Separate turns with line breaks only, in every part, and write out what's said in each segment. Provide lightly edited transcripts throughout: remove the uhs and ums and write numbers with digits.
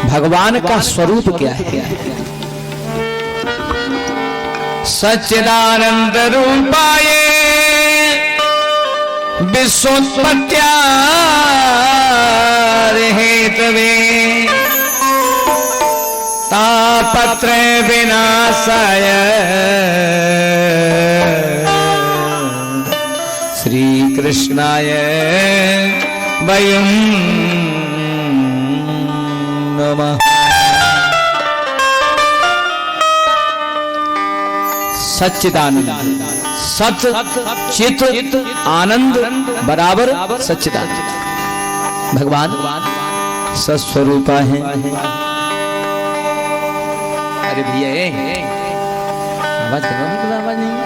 भगवान का स्वरूप क्या है। सच्चिदानंद रूपाय विश्वोत्पत्त्याहेतवे तापत्रय विनाशाय श्री कृष्णाय वयं नमः। सच्चिदानंद, सत चित आनंद बराबर सच्चिदानंद। भगवान सस्वरूपा है। अरे भैया आवाज करो, आवाज नहीं,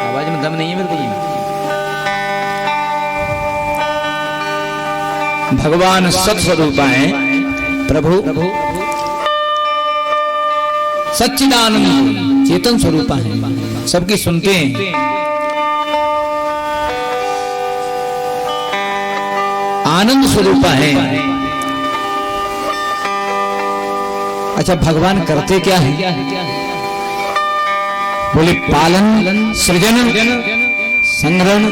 आवाज में दम नहीं है मेरे को। भगवान सत्स्वरूपा है, प्रभु सच्चिदानंद चेतन स्वरूपा है, सबकी सुनते हैं। आनंद स्वरूपा है। अच्छा, भगवान करते क्या है? बोले पालन, सृजन, संग्रहण,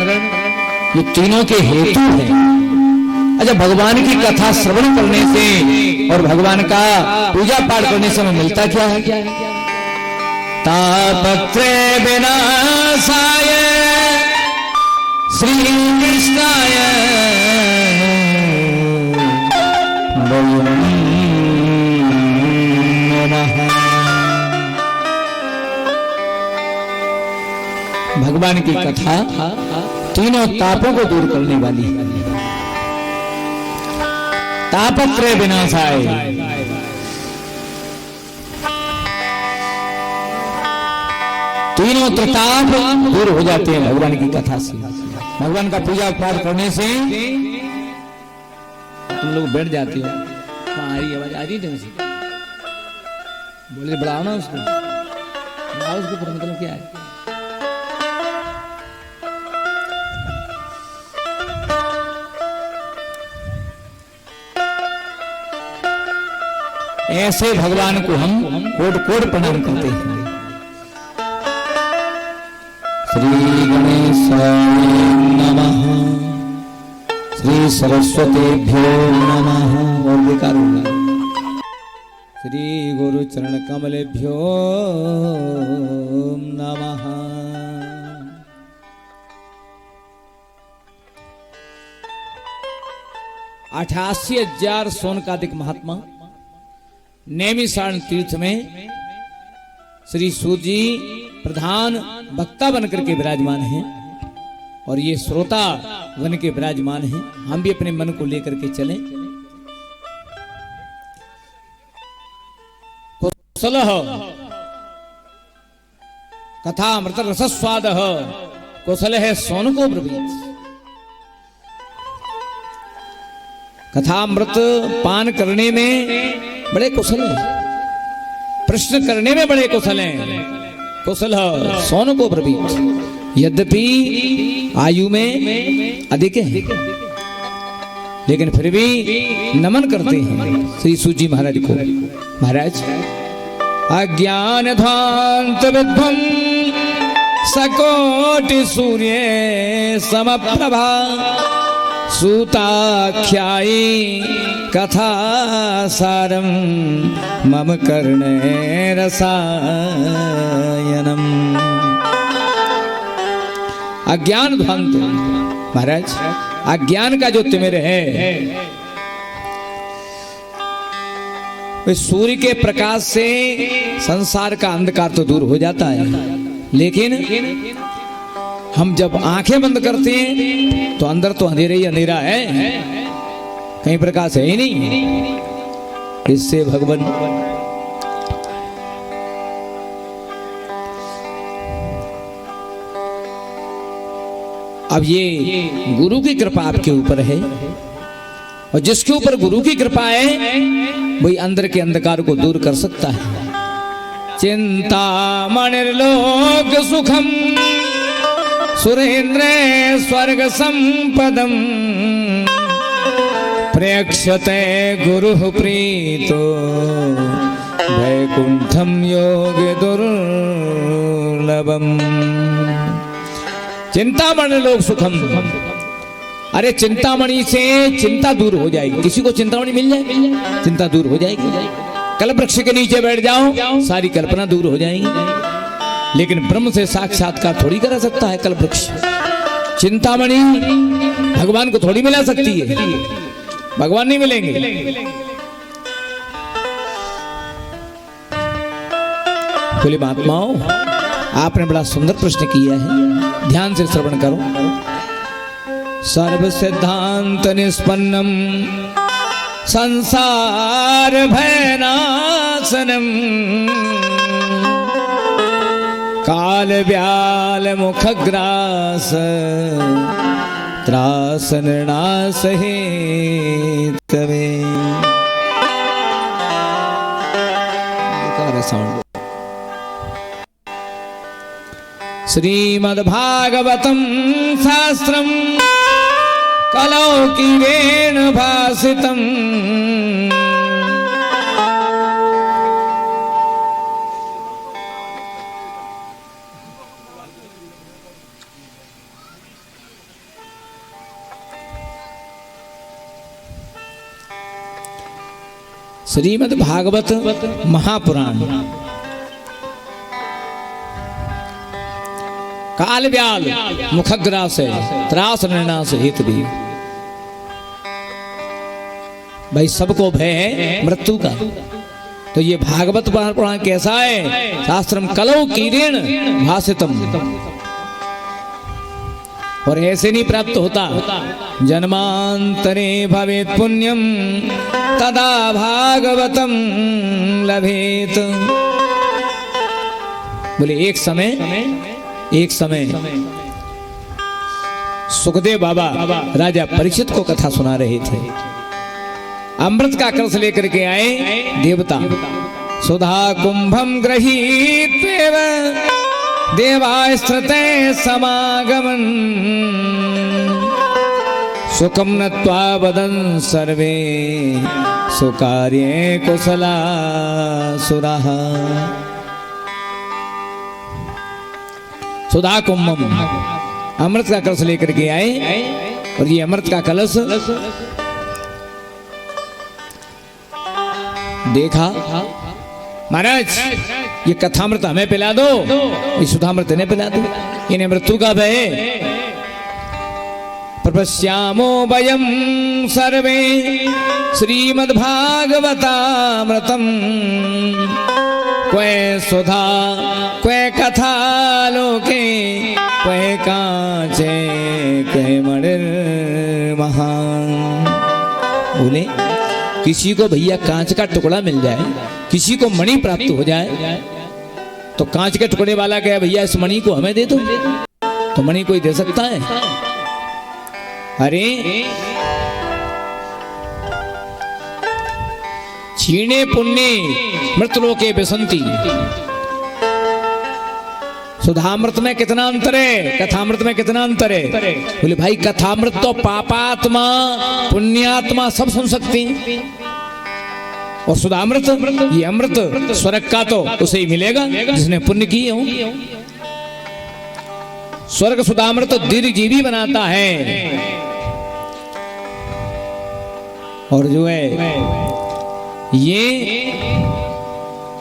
ये तीनों के हेतु हैं। अच्छा, भगवान की कथा श्रवण करने से और भगवान का पूजा पाठ करने से हमें मिलता क्या है? तापत्रय विनाशाय श्री कृष्णाय वयं नमः। भगवान की कथा तीनों तापों को दूर करने वाली है। तापत्रय विनाशाय, तीनों प्रताप दूर हो जाते हैं भगवान की कथा से, भगवान का पूजा पाठ करने से। तुम लोग बैठ जाते हो, आवाज आ रही है, बोले बढ़ाओ ना उसको, बढ़ाओ उसको, मतलब क्या है? ऐसे भगवान को हम कोट कोट प्रणाम करते हैं। श्री गणेशाय नमः, श्री सरस्वतीभ्यो नमः, और बेकार होगा, श्री गुरु चरण कमलेभ्यो नमः। 88,000 सोनकादिक महात्मा नैमिषारण्य तीर्थ में श्री सूत जी प्रधान वक्ता बनकर के विराजमान हैं और ये श्रोता बन के विराजमान हैं। हम भी अपने मन को लेकर के चलें। कुशल कथा अमृत रसस्वाद कुशल है सोन को ब्रवीत। कथा अमृत पान करने में बड़े कुशल हैं, प्रश्न करने में बड़े कुशल हैं। कुशल सोन को ब्रवीत, यद्यपि आयु में अधिक है लेकिन फिर भी नमन करते हैं श्री सूत जी महाराज को। महाराज, अज्ञान ध्वांत विध्वं सकोटि सूर्य समप्रभा सूताख्यायी कथा सारम मम कर्णे रसायनम। अज्ञान ध्वंत, महाराज अज्ञान का जो तिमिर है वे सूर्य के प्रकाश से संसार का अंधकार तो दूर हो जाता है, लेकिन हम जब आंखें बंद करते हैं तो अंदर तो अंधेरा ही अंधेरा है, कहीं प्रकाश है ही नहीं। इससे भगवान अब ये गुरु की कृपा आपके ऊपर है और जिसके ऊपर गुरु की कृपा है वही अंदर के अंधकार को दूर कर सकता है। चिंता मणिर्लोक सुखम सुरेंद्र स्वर्ग संपदम प्रेक्षते गुरुः प्रीतो वैकुंठम योगे दुर्लभम। चिंतामणि लोग सुखम। अरे चिंतामणि से चिंता दूर हो जाएगी। किसी को चिंतामणि मिल जाए चिंता दूर हो जाएगी। कल्प वृक्ष के नीचे बैठ जाओ सारी कल्पना दूर हो जाएगी। लेकिन ब्रह्म से साक्षात्कार थोड़ी करा सकता है कल्प वृक्ष। चिंतामणि भगवान को थोड़ी मिला सकती है, भगवान नहीं मिलेंगे। बोले महात्माओं, आपने बड़ा सुंदर प्रश्न किया है, ध्यान से श्रवण करो। सर्व सिद्धांत निष्पन्नम संसार भयनाशनम काल व्याल मुखग्रास त्रास निर्णास हेतवे। श्रीमद्भागवतम शास्त्रम कलौकिरेण भासितम श्रीमद् भागवत महापुराण काल व्याल मुखग्रास त्रास निर्णास हेतु। भाई सबको भय है मृत्यु का, तो ये भागवत पुराण कैसा है? शास्त्रम कलौ कीरेण भासितम। और ऐसे नहीं प्राप्त होता। जन्मांतरे भवेत पुण्यम तदा भागवतम लभेत। बोले एक समय सुखदेव बाबा राजा परीक्षित को कथा सुना रहे थे। अमृत का कलश लेकर के आए देवता। सुधा कुंभम गृहीत्वेव देवास्तृते समागमन सुखम नत्वा वदन् सर्वे सुकार्ये कुशला सुराः। सुधा कुंभम अमृत का कलश लेकर के आए, और ये अमृत का कलश देखा, महाराज ये कथामृत हमें पिला दो, ये सुधामृत इन्हें पिला दो, इन्हें मृत्यु का भय। प्रपश्यामो वयं सर्वे श्रीमद्भागवतामृतम् क्वे सुधा क्वे कथा लोके क्वे कांचे क्वे मणिर्महान। बोले किसी को भैया कांच का टुकड़ा मिल जाए, किसी को मणि प्राप्त हो जाए, तो कांच के टुकड़े वाला कहे भैया इस मणि को हमें दे दो, तो मणि कोई दे सकता है? अरे क्षीणे पुण्य मृतलोके विसंति। सुधामृत में कितना अंतर है, कथामृत में कितना अंतर है? बोले भाई कथामृत तो पापात्मा पुण्यात्मा सब सुन सकती, और सुधामृत ये अमृत स्वर्ग का तो उसे ही मिलेगा जिसने पुण्य किए हो। स्वर्ग सुधामृत तो दीर्घजीवी बनाता है, और जो है ये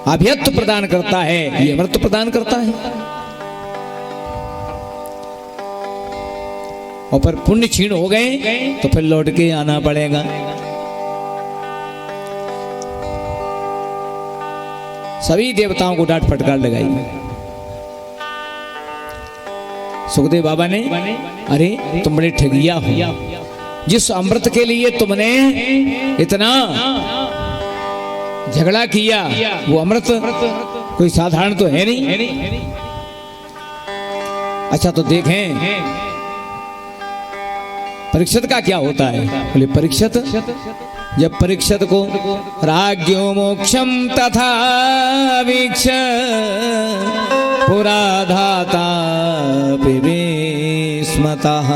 अभ्यक्त प्रदान करता है, ये अमृत प्रदान करता है। और पर पुण्य क्षीण हो गए तो फिर लौट के आना पड़ेगा। सभी देवताओं को डांट फटकार लगाई। सुखदेव बाबा ने, अरे तुम बड़े ठगिया हो, जिस अमृत के लिए तुमने इतना झगड़ा किया वो अमृत कोई साधारण तो है नहीं। अच्छा तो देखें परीक्षित का क्या होता है। बोले परीक्षित, जब परीक्षित को राज्ञो मोक्षम तथा वीक्ष पुरा धाता विस्मतः।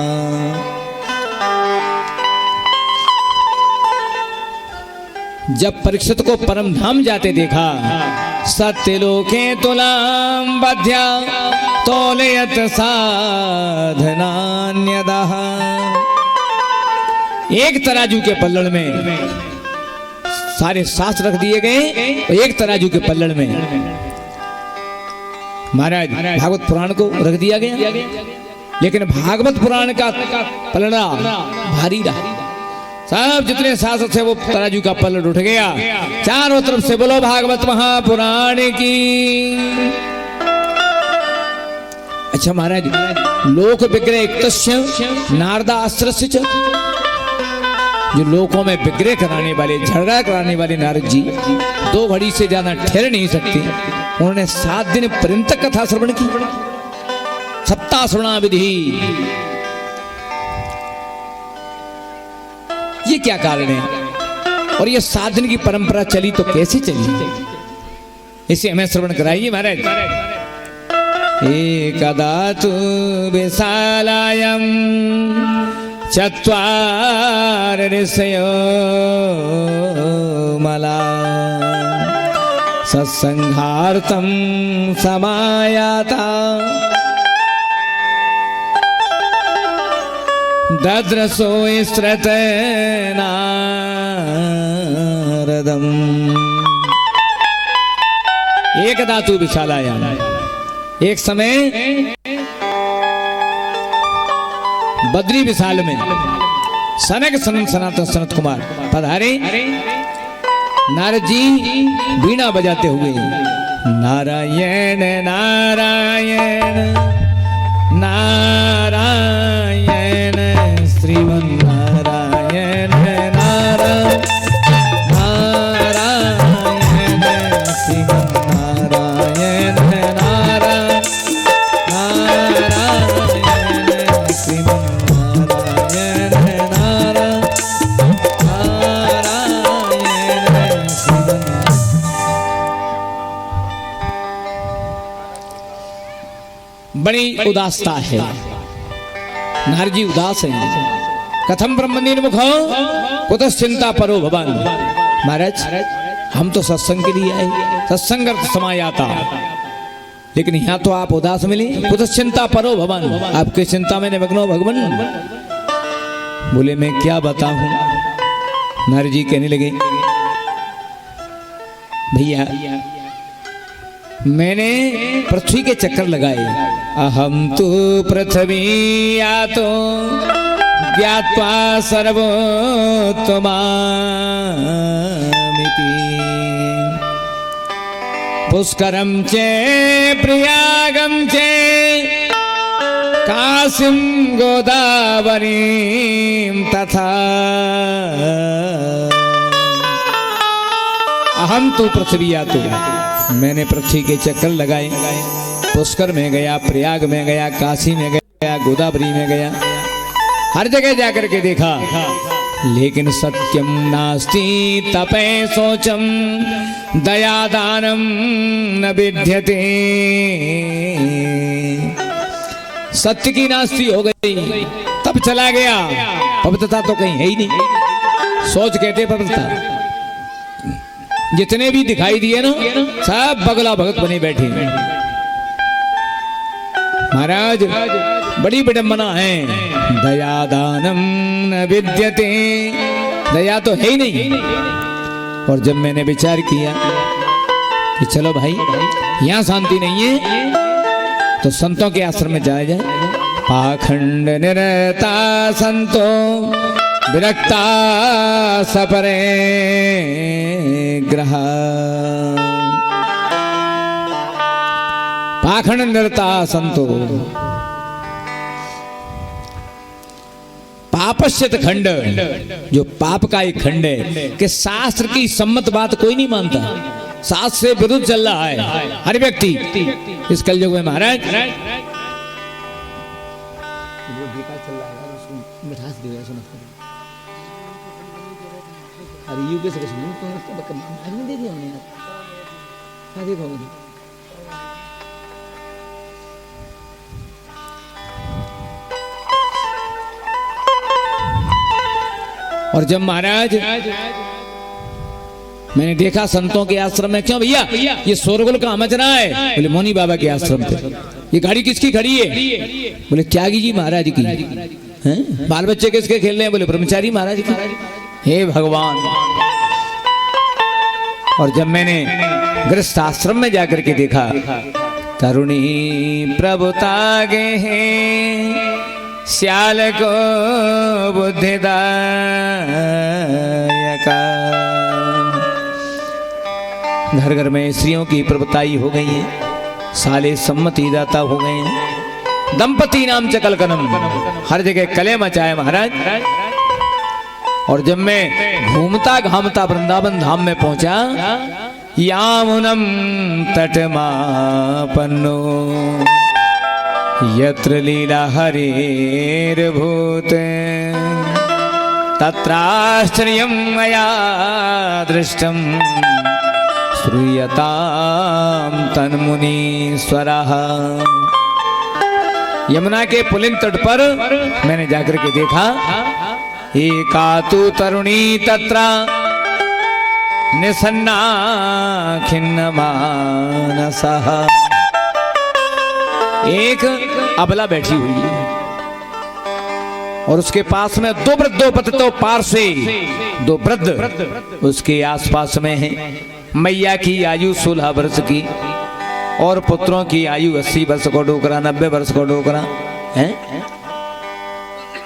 जब परीक्षित को परम धाम जाते देखा, सत्यलोके तुलाम बध्या तोलयत साधनान्यदः। एक तराजू के पल्लड़ में सारे शास्त्र रख दिए गए और एक तराजू के पल्लड़ में महाराज भागवत पुराण को रख दिया गया। लेकिन भागवत पुराण का पलड़ा भारी रहा। सब जितने शास्त्र थे वो तराजू का पलड़ उठ गया। चारों तरफ से बोलो भागवत महापुराण की। अच्छा महाराज, लोक विग्रह तस्य नारदा अस्त्रस्य च। जो लोकों में विग्रह कराने वाले, झगड़ा कराने वाले नारद जी 2 घड़ी से ज्यादा ठहर नहीं सकते। उन्होंने 7 दिन पर्यंत कथा श्रवण की, सप्ताह श्रवणा विधि। ये क्या कारण है? और ये 7 दिन की परंपरा चली तो कैसे चली, इसे हमें श्रवण कराइए महाराज। एकदा तु विशालायं चत्वार ऋषयो मला सत्संगार्थं समायाता दद्रसो स्त्रत नारदम्। एक धातु विशालायाम। एक समय बद्री विशाल में सनक सनातन सनत कुमार पधारे। नारद जी बीणा बजाते हुए नारायण नारायण नारायण श्रीमन नारायण नारायण नारायण श्रीमन नारायण नारायण नारायण श्रीमन नारायण नारायण नारायण श्रीमन। बड़ी उदासता है, नारद जी उदास हैं। कथम ब्रह्म निर्मुखो कुतश्चिंता परो भवान। महाराज हम तो सत्संग के लिए आए, सत्संग अर्थ समायाता, लेकिन यहाँ तो आप उदास मिले। कुतश्चिंता परो भवान, आपकी चिंता में निमग्न हो भगवान। बोले मैं क्या बताऊं। नारद जी कहने लगे भैया मैंने पृथ्वी के चक्कर लगाए। अहम तो पृथ्वी यातो ज्ञात्वा सर्वोत्तमामिति पुष्करम चे प्रयागम चे काशीं गोदावरीं तथा। अहम तो पृथ्वी यातो, मैंने पृथ्वी के चक्कर लगाए। पुष्कर में गया, प्रयाग में गया, काशी में गया, गोदावरी में गया, हर जगह जाकर के देखा। लेकिन सत्यम नास्ति तपे शोचम दयादानम न विद्यते। सत्य की नास्ति हो गई, तब चला गया। पवित्रता तो कहीं है ही नहीं। सोच कहते पवित्रता। जितने भी दिखाई दिए ना सब बगला भगत बने बैठे। महाराज बड़ी विडंबना है। दया दानम न विद्यते, दया तो है ही नहीं। और जब मैंने विचार किया कि चलो भाई यहाँ शांति नहीं है तो संतों के आश्रम में जाया जाए। पाखंड निरता संतो विरक्ता सपरे ग्रह। पाखंड निरता संतो, पापश्चित खंड, जो पाप का एक खंड है कि शास्त्र की सम्मत बात कोई नहीं मानता, शास्त्र से विरुद्ध चल रहा है हर व्यक्ति इस कलयुग में। महाराज और जब महाराज मैंने देखा संतों के आश्रम में। क्यों भैया ये शोरगुल कहाँ मच रहा है? बोले मौनी बाबा के आश्रम पे। ये गाड़ी किसकी खड़ी है? बोले त्यागी जी महाराज की। हैं? बाल बच्चे किसके खेल रहे हैं? बोले ब्रह्मचारी महाराज की। हे भगवान। और जब मैंने गृहस्थ आश्रम में जाकर के देखा, तरुणी प्रभुतागे हैं श्याल को बुद्धिदायका। घर घर में स्त्रियों की प्रभुताई हो गई है, साले सम्मति दाता हो गए हैं, दंपति नाम चकल कनम, हर जगह कले मचाए महाराज। और जब मैं घूमता घामता वृंदावन धाम में पहुंचा, यामुनम तटमापन्नो यत्र लीला हरेर्भूत तत्राश्चर्यं मया दृष्टं श्रूयतां तन्मुनीश्वरः। यमुना के पुलिन तट पर मैंने जाकर के देखा, एका तु तरुणी तत्रा निसन्ना खिन्न मानसः। एक अबला बैठी हुई है और उसके पास में दो वृद्धोपतितो पार्श्वे, दो वृद्ध उसके आसपास में हैं। मैया की आयु 16 वर्ष की और पुत्रों की आयु 80 वर्ष को डोकरा, 90 वर्ष को डोकरा है।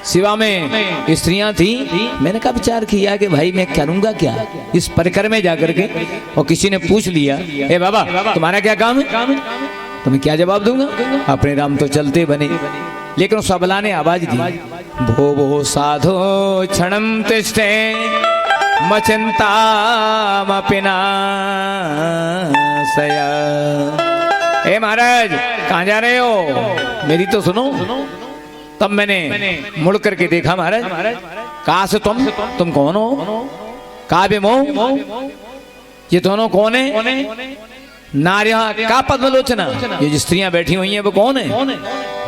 सिवा में स्त्रियां थी। मैंने कहा विचार किया कि भाई मैं करूंगा क्या इस परिकर में जाकर के। और किसी ने पूछ लिया, ए बाबा तुम्हारा क्या काम है? तो मैं क्या जवाब दूंगा? अपने राम तो चलते बने। लेकिन उस अबला ने आवाज दी, भो भो साधो क्षणम तिष्ठे मचिंतामपि नाशय। ए महाराज कहाँ जा रहे हो? मेरी तो सुनो। तब मैंने मुड़ करके देखा, महाराज कहा से तुम कौन हो? काव्य मोह, ये दोनों कौन है? नार्या का पद्मलोचना, ये जो स्त्रियां बैठी हुई हैं वो कौन है?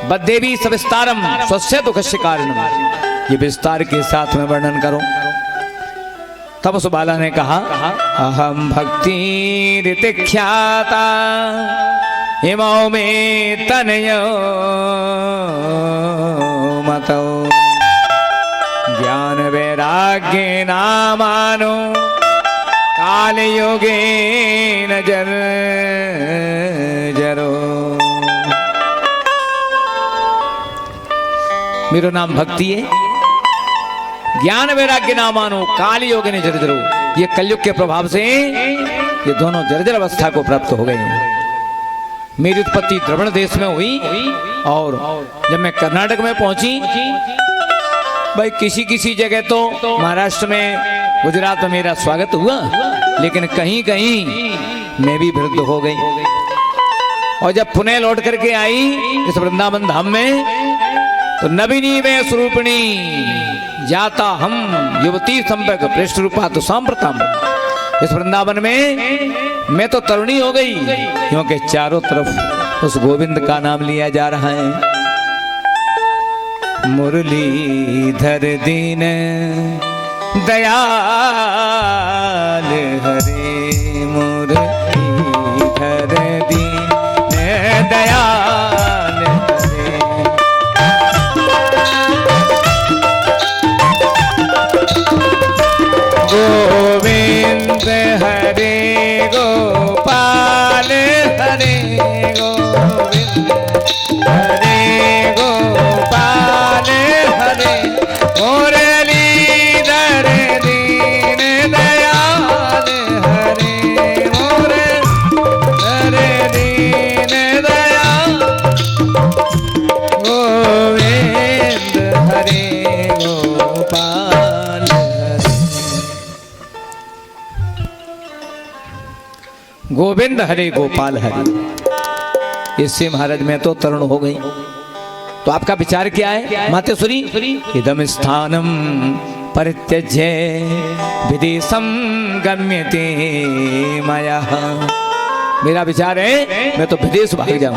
बद्देवी सविस्तारम स्वस्य दुखस्य कारणम। ये विस्तार के साथ में वर्णन करो। तब उस बाला ने कहा, अहम भक्ति ऋतिख्याता हिमौ में तनयो मतौ ज्ञान वैराग्य नामानो काल योगे नजर जरो। मेरा नाम भक्ति है, ज्ञान वैराग्य नामानो काल योगे नजर जरो। ये कलयुग के प्रभाव से ये दोनों जर्जर अवस्था को प्राप्त हो गए हैं। मेरी उत्पत्ति द्रविड़ देश में हुई और जब मैं कर्नाटक में पहुंची, भाई किसी किसी जगह तो महाराष्ट्र में, गुजरात में मेरा स्वागत हुआ, लेकिन कहीं कहीं मैं भी वृद्ध हो गई। और जब पुणे लौट करके आई इस वृंदावन धाम में, तो नवीनी में स्वरूपिणी जाता हम युवती संपर्क पृष्ठ रूपा तो सांप्रतम। इस वृंदावन में मैं तो तरुणी हो गई, क्योंकि चारों तरफ उस गोविंद का नाम लिया जा रहा है। मुरलीधर दीन दयाल हरे, मुरलीधर दीन दयाल हरे। गोविंद हरे गोपाल हरे, गोविंद हरे गोपाल हरे, मुरलीधर दीन दयाल हरे, मुरलीधर दीन दयाल, गोविंद हरे गोपाल हरे। गोविंद हरे गोपाल हरे। इससे महाराज मैं तो तरुण हो गई। तो आपका विचार क्या है मातेश्वरी? इदम स्थानम परित्यज्य विदेशम गम्यते मया। मेरा विचार है मैं तो विदेश भाग जाऊं।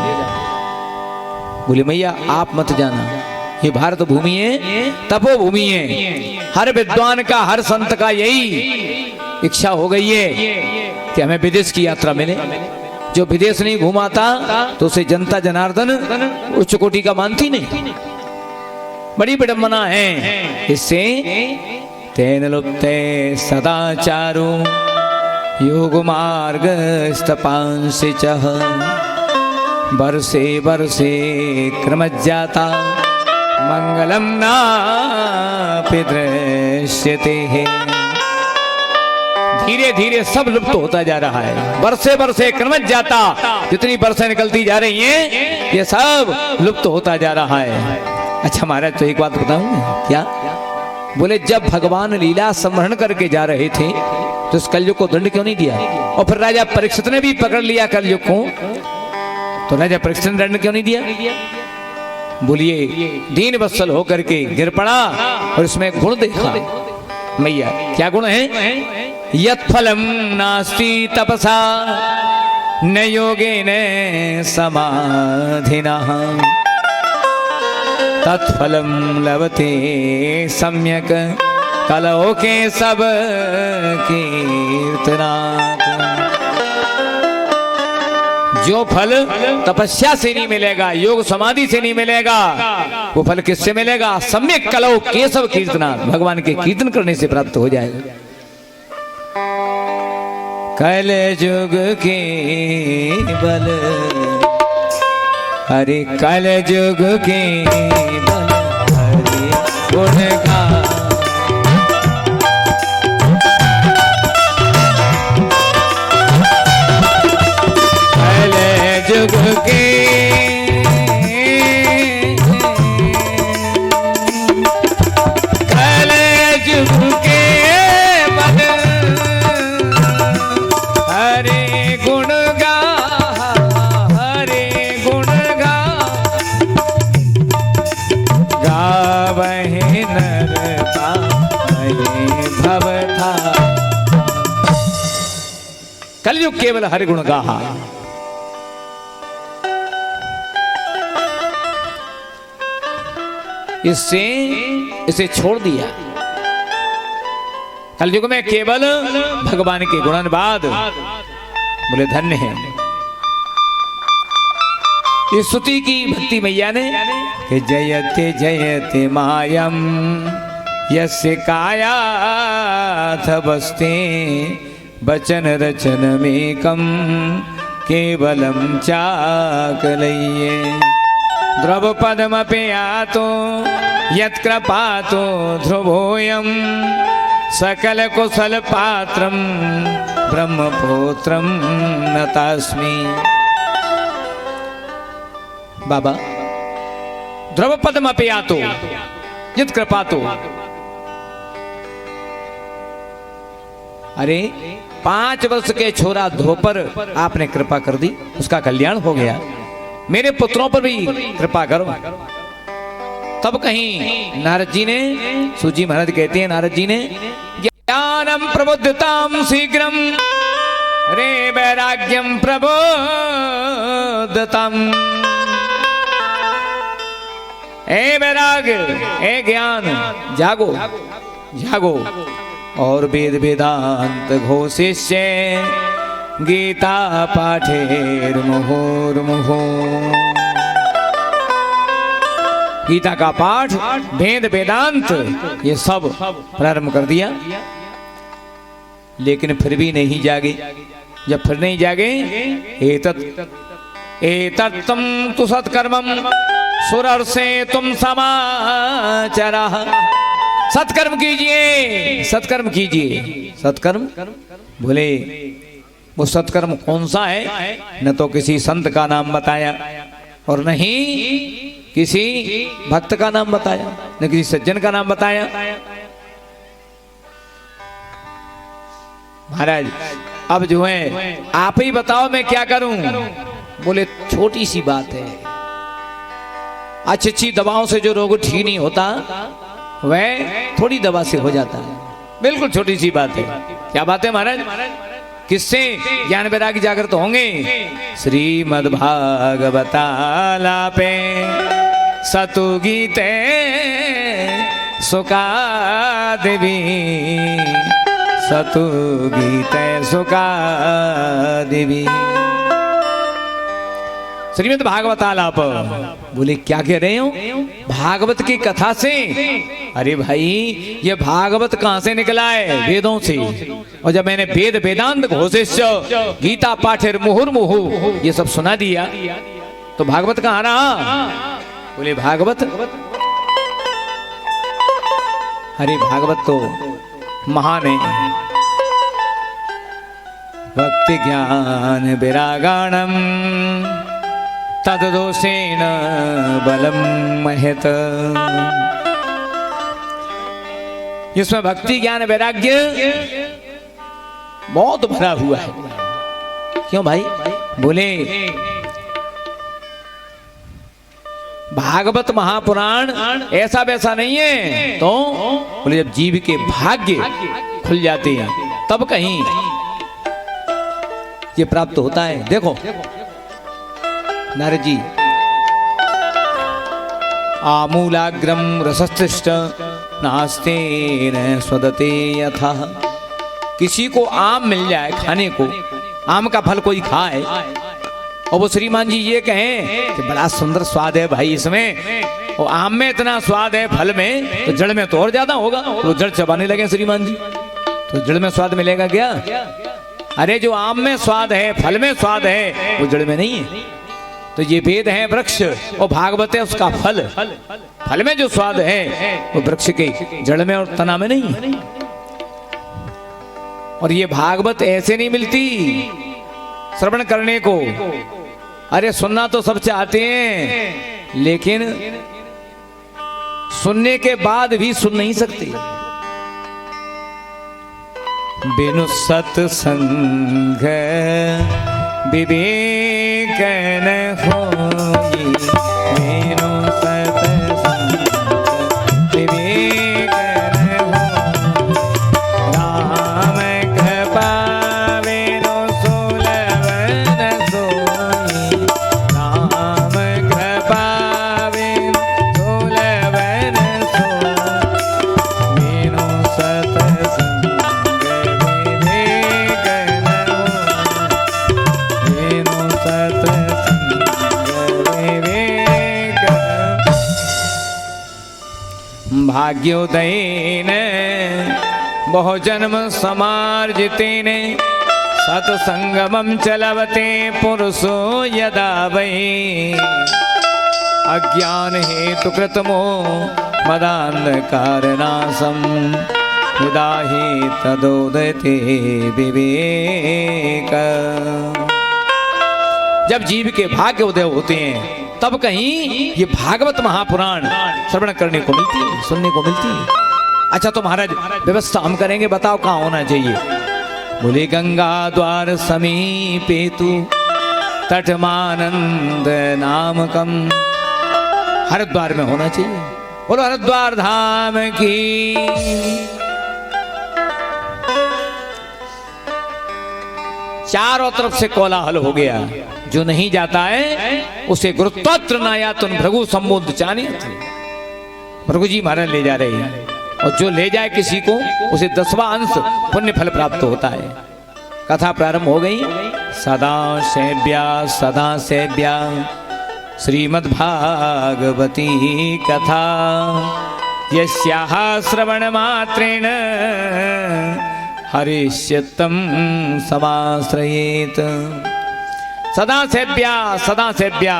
बोले मैया आप मत जाना, ये भारत भूमि है, तपो भूमि है। हर विद्वान का, हर संत का यही इच्छा हो गई है कि हमें विदेश की यात्रा मिले। जो विदेश नहीं घुमाता तो उसे जनता जनार्दन उच्च कोटि का मानती नहीं। बड़ी विडंबना है इससे। तेन लुप्ते सदाचारो योग मार्ग स्तपांसि चह वर्षे वर्षे क्रमज्जाता मंगलम नापि दृश्यते है। धीरे धीरे सब लुप्त होता जा रहा है। वर्षे वर्षे क्रमज्जाता, जितनी वर्षें निकलती जा रही हैं ये सब लुप्त होता जा रहा है। अच्छा महाराज, तो एक बात बताऊं क्या? बोले जब भगवान लीला संवरण करके जा रहे थे तो इस कलयुग को दंड क्यों नहीं दिया? और फिर राजा परीक्षित ने भी पकड़ लिया कलयुग को, तो राजा परीक्षित ने दंड क्यों नहीं दिया? बोलिए, दीन वत्सल होकर के गिर पड़ा और इसमें गुण देखा। मैया क्या गुण है? यत् फलम नास्ति तपसा न योगेन समाधिना तत्फलम लभते सम्यक कलौ के सब कीर्तनात्। जो फल तपस्या से नहीं मिलेगा, योग समाधि से नहीं मिलेगा, वो फल किससे मिलेगा? सम्यक कलौ केशव कीर्तनात्, भगवान के कीर्तन करने से प्राप्त हो जाएगा। कल युग के बल, हरे कल युग के बल हरि गुण गा। कल युग के कल युग के बल हरे गुण गा, हरे गुण गा। गावहि नर पावहि भव था। कलयुग केवल हरि गुण गाहा। इससे इसे छोड़ दिया। कलयुग में केवल भगवान के गुणानुवाद। बोले धन्य है इस स्तुति की भक्ति मैया ने कि जयते जयते मायम यस्य कायाथ बस्ते वचन रचनमेकं केवलं चाकलय्ये। द्रवपदमपि यातो यत्कृपातो ध्रुवोऽयं सकल कुशल पात्रं ब्रह्मपुत्रं नतास्मि। बाबा द्रवपदमपि यातो यत्कृपातो, अरे 5 वर्ष के छोरा ध्रुव पर आपने कृपा कर दी, उसका कल्याण हो गया। मेरे पुत्रों पर भी कृपा करो। तब कहीं नारद जी ने, सूजी महाराज कहते हैं नारद जी ने, ज्ञानम प्रबुद्धताम शीघ्रम रे वैराग्यम प्रबोधतम। ए वैराग, ए ज्ञान, जागो जागो और वेद वेदांत घोषिष्य गीता पाठेर मुहुर्मुहु। गीता का पाठ, वेद वेदांत ये सब प्रारंभ कर दिया, लेकिन फिर भी नहीं जागे। जब फिर नहीं जागे, एतत्तम तु सत्कर्मम सुरर्षे तुम समाचरा। सत्कर्म कीजिए, सत्कर्म कीजिए। सत्कर्म बोले वो सत्कर्म कौन सा है? न तो किसी संत का नाम बताया और न ही किसी भक्त का नाम बताया, न किसी सज्जन का नाम बताया। महाराज अब जो है आप ही बताओ मैं क्या करूं? बोले छोटी सी बात है, अच्छी अच्छी दवाओं से जो रोग ठीक नहीं होता वह थोड़ी दवा से हो जाता है। बिल्कुल छोटी सी बात है। क्या बात है महाराज? किससे ज्ञान वैराग्य जागृत होंगे? श्रीमद्भागवतालापे सतु गीते सुकादेवी सतु गीत सुका देवी। श्रीमद् भागवत आलाप। बोले क्या कह रहे हो भागवत की कथा से? अरे भाई ये भागवत कहां से निकला है? वेदों से। और जब मैंने वेद वेदांत घोषिष्य गीता पाठेर मुहुर्मुहु ये सब सुना दिया तो भागवत कहां रहा? बोले भागवत, अरे भागवत तो महान है। भक्ति ज्ञान विरागाणम तदोषेण बलम महत। इसमें भक्ति ज्ञान वैराग्य बहुत भरा हुआ है। क्यों भाई? बोले भागवत महापुराण ऐसा वैसा नहीं है। तो बोले जब जीव के भाग्य खुल जाते हैं तब कहीं ये प्राप्त होता है। देखो नारद जी, आमूलाग्रम रसस्तिष्ठ नास्ते न स्वदते यथा। किसी को आम मिल जाए खाने को, आम का फल कोई खाए और वो श्रीमान जी ये कहें कि बड़ा सुंदर स्वाद है भाई इसमें, और आम में इतना स्वाद है फल में, तो जड़ में तो और ज्यादा होगा। तो जड़ चबाने लगे श्रीमान जी, तो जड़ में स्वाद मिलेगा क्या? अरे जो आम में स्वाद है, फल में स्वाद है, वो जड़ में नहीं है। तो ये वेद है वृक्ष और भागवत है उसका फल। फल में जो स्वाद है वो वृक्ष के जड़ में और तना में नहीं है। और ये भागवत ऐसे नहीं मिलती श्रवण करने को। अरे सुनना तो सब चाहते हैं लेकिन सुनने के बाद भी सुन नहीं सकते। बिनु सत्संग विवेक न होई, बिनु सत्संग विवेक न होई। राम कृपा बिनु सुलभ न सोई, राम कृपा बिनु सुलभ न सोई। बिनु सत्संग विवेक न होई, बिनु भाग्योदयेन बहु जन्म समार्जितेन सत्संगमं च लभते पुरुषो यदा वै। अज्ञान हेतु कृतमो मदान्धकारनाशं यदा हि तदोदते विवेक। जब जीव के भाग्य उदय होते हैं तब कहीं ये भागवत महापुराण श्रवण करने को मिलती है, सुनने को मिलती है। अच्छा तो महाराज व्यवस्था हम करेंगे, बताओ कहाँ होना चाहिए? बोले गंगा द्वार समीपे तु तटमानंद नामकम। हरिद्वार में होना चाहिए। बोलो हरिद्वार धाम की। चारों तरफ से कोलाहल हो गया। जो नहीं जाता है उसे गुरुत्वात्र नायातुन भृगु संबोध चाने। भृगु जी महाराज ले जा रहे हैं और जो ले जाए किसी को उसे 10वां अंश पुण्य फल प्राप्त होता है। कथा प्रारंभ हो गई। सदा सेव्या श्रीमद् भागवती कथा यस्याः श्रवण मात्रेण हरिष्यत्तं समाश्रयेत। सदा सेव्या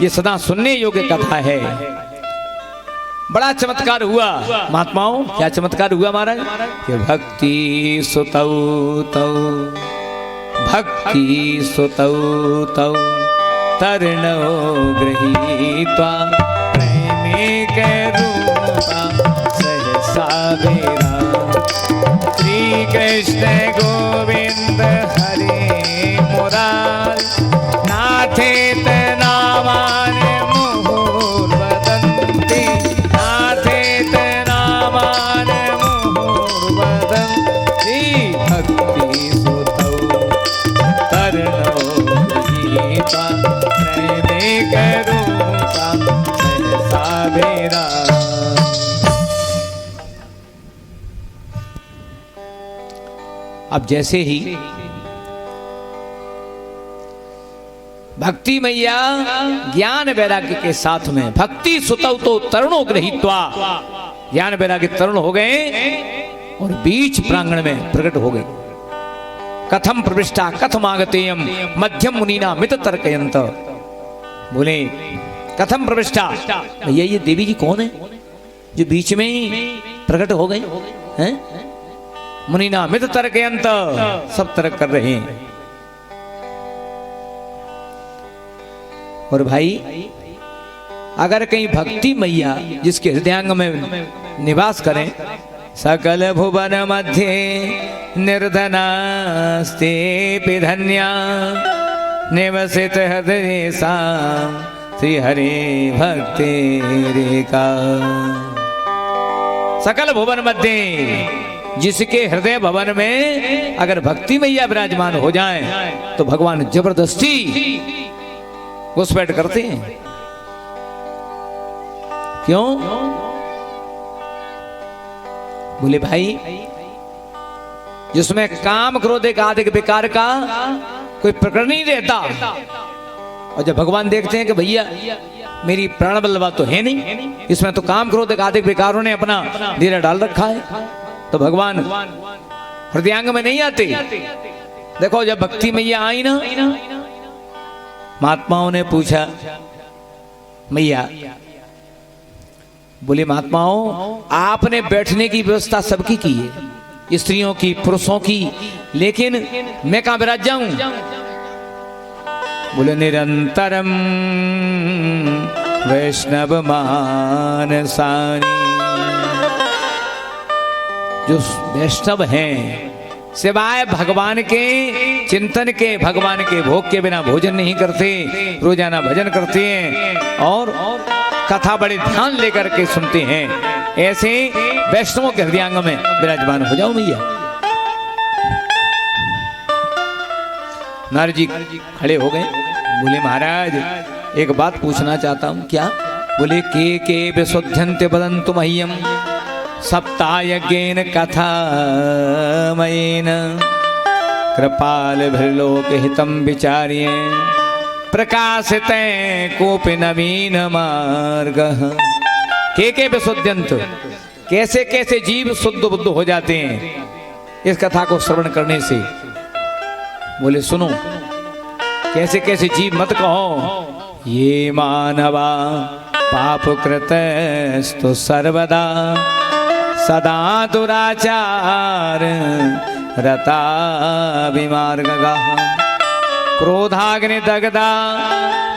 ये सदा सुनने योग्य कथा है। बड़ा चमत्कार हुआ महात्माओं। क्या चमत्कार हुआ महाराज? कि भक्ति सुतौ तौ तौ तरणो गृहीत्वा प्रेमिक रूपा सहसा वेरा। श्री कृष्ण गोविंद हरे मुरार नाथेत नामान मुहुर्वदन्ति। नाथेत नामान मुहुर्वदन्ति। भक्ति सुतौ तरणो गृहीत्वा प्रेमिक रूपा सहसा वेरा। अब जैसे ही भक्ति मैया ज्ञान वैराग्य के साथ में भक्ति सुतव तो तरुणों गृहीत्वा ज्ञान वैराग्य तरुण हो गए और बीच प्रांगण में प्रकट हो गए। कथम प्रविष्टा कथम आगतेयम मध्यम मुनीना मित तर्कयंत। बोले कथम प्रविष्टा, भैया ये देवी जी कौन है जो बीच में ही प्रकट हो गए हैं? मुनीना मित तर्कयंत, सब तर्क कर रहे हैं। और भाई अगर कहीं भक्ति मैया जिसके हृदयांग में निवास करें, सकल भुवन मध्य निर्धनास्ते धन्या निवसित हृदय श्री हरि भक्ति रेखा। सकल भुवन मध्य, जिसके हृदय भवन में अगर भक्ति मैया विराजमान हो जाए तो भगवान जबरदस्ती घुसपैठ करते हैं। क्यों? बोले भाई जिसमें काम क्रोध एक आदिक विकार का कोई प्रकरण नहीं रहता, और जब भगवान देखते हैं कि भैया मेरी प्राण बल्लभा तो है नहीं, इसमें तो काम क्रोध एक आदिक विकारों ने अपना डेरा डाल रखा है, तो भगवान हृदयांग में नहीं आते। देखो जब भक्ति मैया आई ना, महात्माओं ने पूछा मैया, बोले महात्माओं आपने बैठने की व्यवस्था सबकी की है, स्त्रियों की पुरुषों की, लेकिन मैं कहां विराज जाऊं? बोले निरंतरम वैष्णव मानसानी, जो वैष्णव हैं सिवाय भगवान के चिंतन के, भगवान के भोग के बिना भोजन नहीं करते, रोजाना भजन करते हैं और कथा बड़े ध्यान लेकर के सुनते हैं, ऐसे वैष्णवों के हृदयांग में विराजमान हो जाओ मैया। नारद जी खड़े हो गए, बोले महाराज एक बात पूछना चाहता हूं। क्या? बोले के विशुद्धन्ते वदन्तु मह्यम सप्तायज्ञेन कथा मयेन कृपाल भृलोक हितम विचार्य प्रकाशित कोपि नवीन मार्ग। के विशुद्धन्त, कैसे कैसे जीव शुद्ध बुद्ध हो जाते हैं इस कथा को श्रवण करने से। बोले सुनो, कैसे कैसे जीव मत कहो। ये मानवा पाप कृतस्तु सर्वदा सदा दुराचार रता विमार्गगा क्रोधाग्नि दग्धा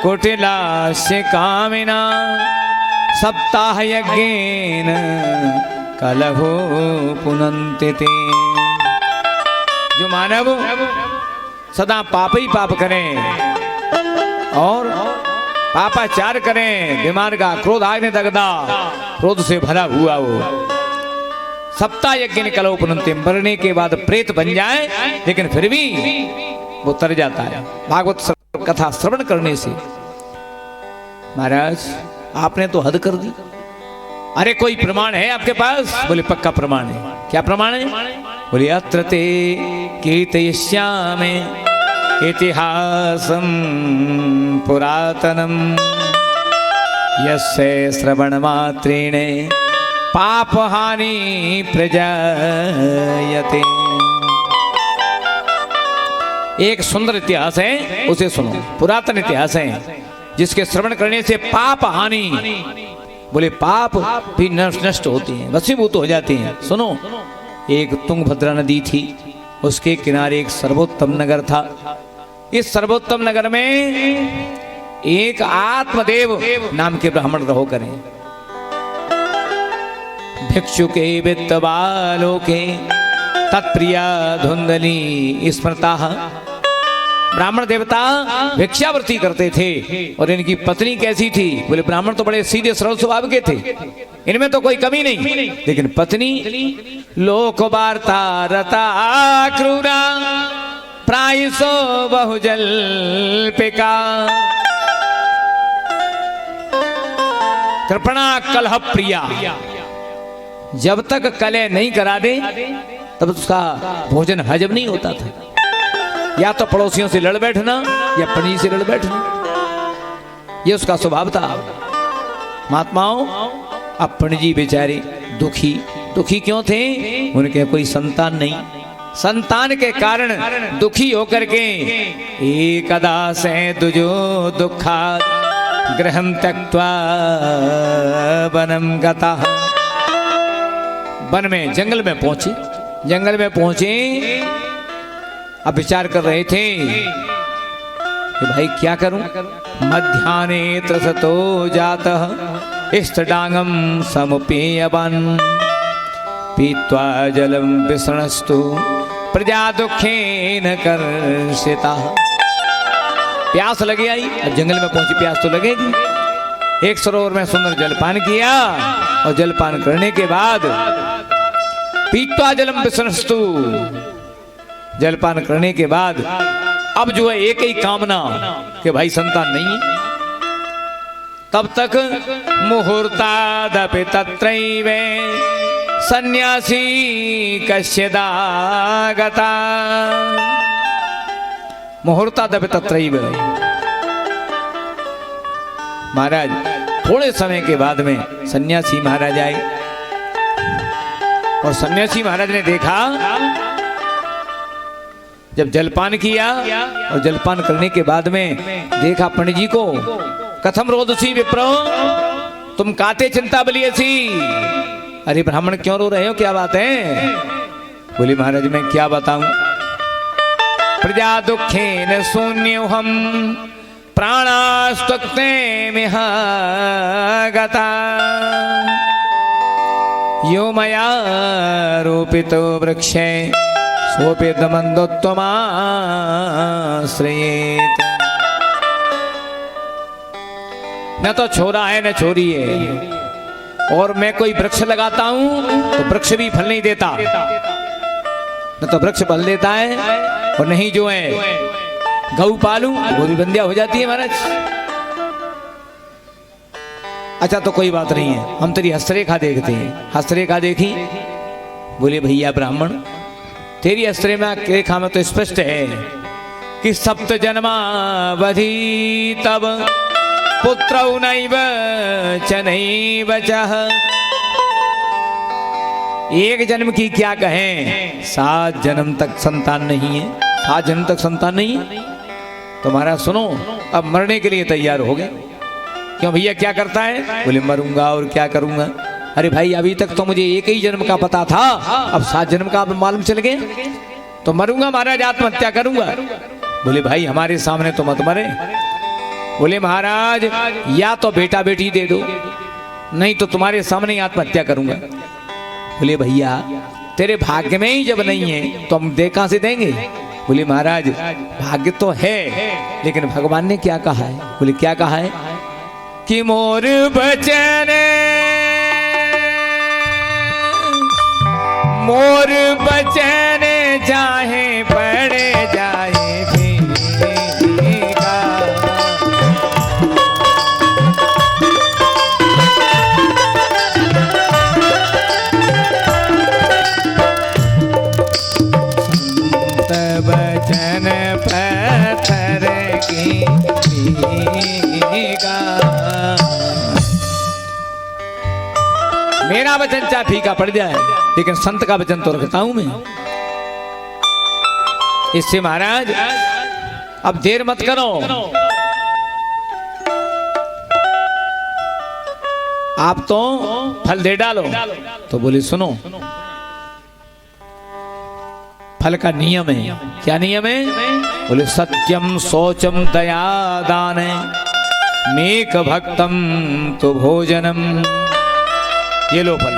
कुटिलास्य कामिना सप्ताह यज्ञेन कलहो पुनन्ति ते। जो मानव सदा पाप ही पाप करें और पापाचार करें, विमार्गा क्रोधाग्नि दग्धा, क्रोध से भरा हुआ वो सप्ताह यज्ञ कलहो पुनन्ति, मरने के बाद प्रेत बन जाए लेकिन फिर भी वो तर जाता है भागवत कथा श्रवण करने से। महाराज आपने तो हद कर दी। अरे कोई प्रमाण है आपके पास? बोले पक्का प्रमाण है। क्या प्रमाण है? बोले अत्र ते कीर्तयिष्यामि इतिहासं पुरातनम यस्य श्रवण मात्रेण पाप हानि प्रजायते। एक सुंदर इतिहास है, उसे सुनो। पुरातन इतिहास है जिसके श्रवण करने से पाप हानि, बोले पाप भी नष्ट होते हैं, वशीभूत हो जाते हैं। सुनो, एक तुंगभद्रा नदी थी, उसके किनारे एक सर्वोत्तम नगर था। इस सर्वोत्तम नगर में एक आत्मदेव नाम के ब्राह्मण रहो करें। भिक्षु के वित्त बालों के तत्प्रिया धुंधली स्मृता। ब्राह्मण देवता भिक्षावृत्ति करते थे और इनकी पत्नी कैसी थी? बोले ब्राह्मण तो बड़े सीधे सरल स्वभाव के थे, इनमें तो कोई कमी नहीं, लेकिन पत्नी लोक वार्ता रता क्रूरा प्रायसो बहुजल्पिका कृपणा कलह प्रिया। जब तक कलह नहीं करा दे तब उसका भोजन हजम नहीं होता था। या तो पड़ोसियों से लड़ बैठना या पंडित जी से लड़ बैठना, ये उसका स्वभाव था। महात्माओं, अब पंडित जी बेचारे दुखी क्यों थे? उनके कोई संतान नहीं, संतान के कारण दुखी होकर के एकदा से दुजो दुखा गृहं त्यक्त्वा वनं गतः, वन में जंगल में पहुंचे। अब विचार कर रहे थे कि भाई क्या करूं। मध्याह्ने त्रसतो जातः इष्टडांगम समुपेयवन पीत्वा जलम विसृणस्तु प्रजा दुखेन कर्षिता। प्यास लगी आई, अब जंगल में पहुंची, प्यास तो लगेगी। एक सरोवर में सुंदर जलपान किया और जलपान करने के बाद पीत्वा जलम विसृणस्तु, जलपान करने के बाद अब जो है एक ही कामना कि भाई संतान नहीं है। तब तक मुहूर्तादपि तत्रैव सन्यासी कश्चिदागता। मुहूर्तादपि तत्रैव, महाराज थोड़े समय के बाद में सन्यासी महाराज आए और सन्यासी महाराज ने देखा, जब जलपान किया और जलपान करने के बाद में देखा पंडित जी को, कथम रोदसी विप्रो, तुम काते चिंता बलियसी। अरे ब्राह्मण क्यों रो रहे हो, क्या बात है? बोले महाराज मैं क्या बताऊं, प्रजा दुखेन शून्योहम प्राणास्तुक्ते मिहा गता यो मया रोपितो वृक्षे सोपेतमन्दोत्तमाश्रयेत। न तो छोरा है न छोरी है, और मैं कोई वृक्ष लगाता हूं तो वृक्ष भी फल नहीं देता, न तो वृक्ष फल देता है और नहीं जो है गऊ पालूं वो भी बंदिया हो जाती है महाराज। अच्छा तो कोई बात नहीं है, हम तेरी हस्तरेखा देखते हैं। हस्तरेखा देखी, बोले भैया ब्राह्मण तेरी हस्तरेखा में तो स्पष्ट है कि सप्त जन्मावधि तब पुत्रौ नैव च नैव चः। एक जन्म की क्या कहें, 7 जन्म तक संतान नहीं है, 7 जन्म तक संतान नहीं है। तो महाराज सुनो, अब मरने के लिए तैयार हो गए। क्यों भैया क्या करता है? बोले मरूंगा और क्या करूंगा। अरे भाई अभी तक तो मुझे एक ही जन्म का पता था, अब 7 जन्म का मालूम चल गए, तो मरूंगा महाराज, आत्महत्या करूंगा। बोले भाई हमारे सामने तो मत मरे। बोले महाराज या तो बेटा बेटी दे दो, नहीं तो तुम्हारे सामने ही आत्महत्या करूंगा। बोले भैया तेरे भाग्य में ही जब नहीं है तो हम दे कहां से देंगे। बोले महाराज भाग्य तो है, लेकिन भगवान ने क्या कहा है। बोले क्या कहा है कि मोर बचन चाहे पड़े जाए भीगा। संत बचन पत्थर की भीगा। मेरा वचन चाहे फीका पड़ जाए, लेकिन संत का वचन तो रखता हूं मैं। इससे महाराज अब देर मत करो, आप तो फल दे डालो। तो बोले सुनो, फल का नियम है। क्या नियम है? बोले सत्यम शौचम दया दान मेक भक्तम तो भोजनम। ये लो फल,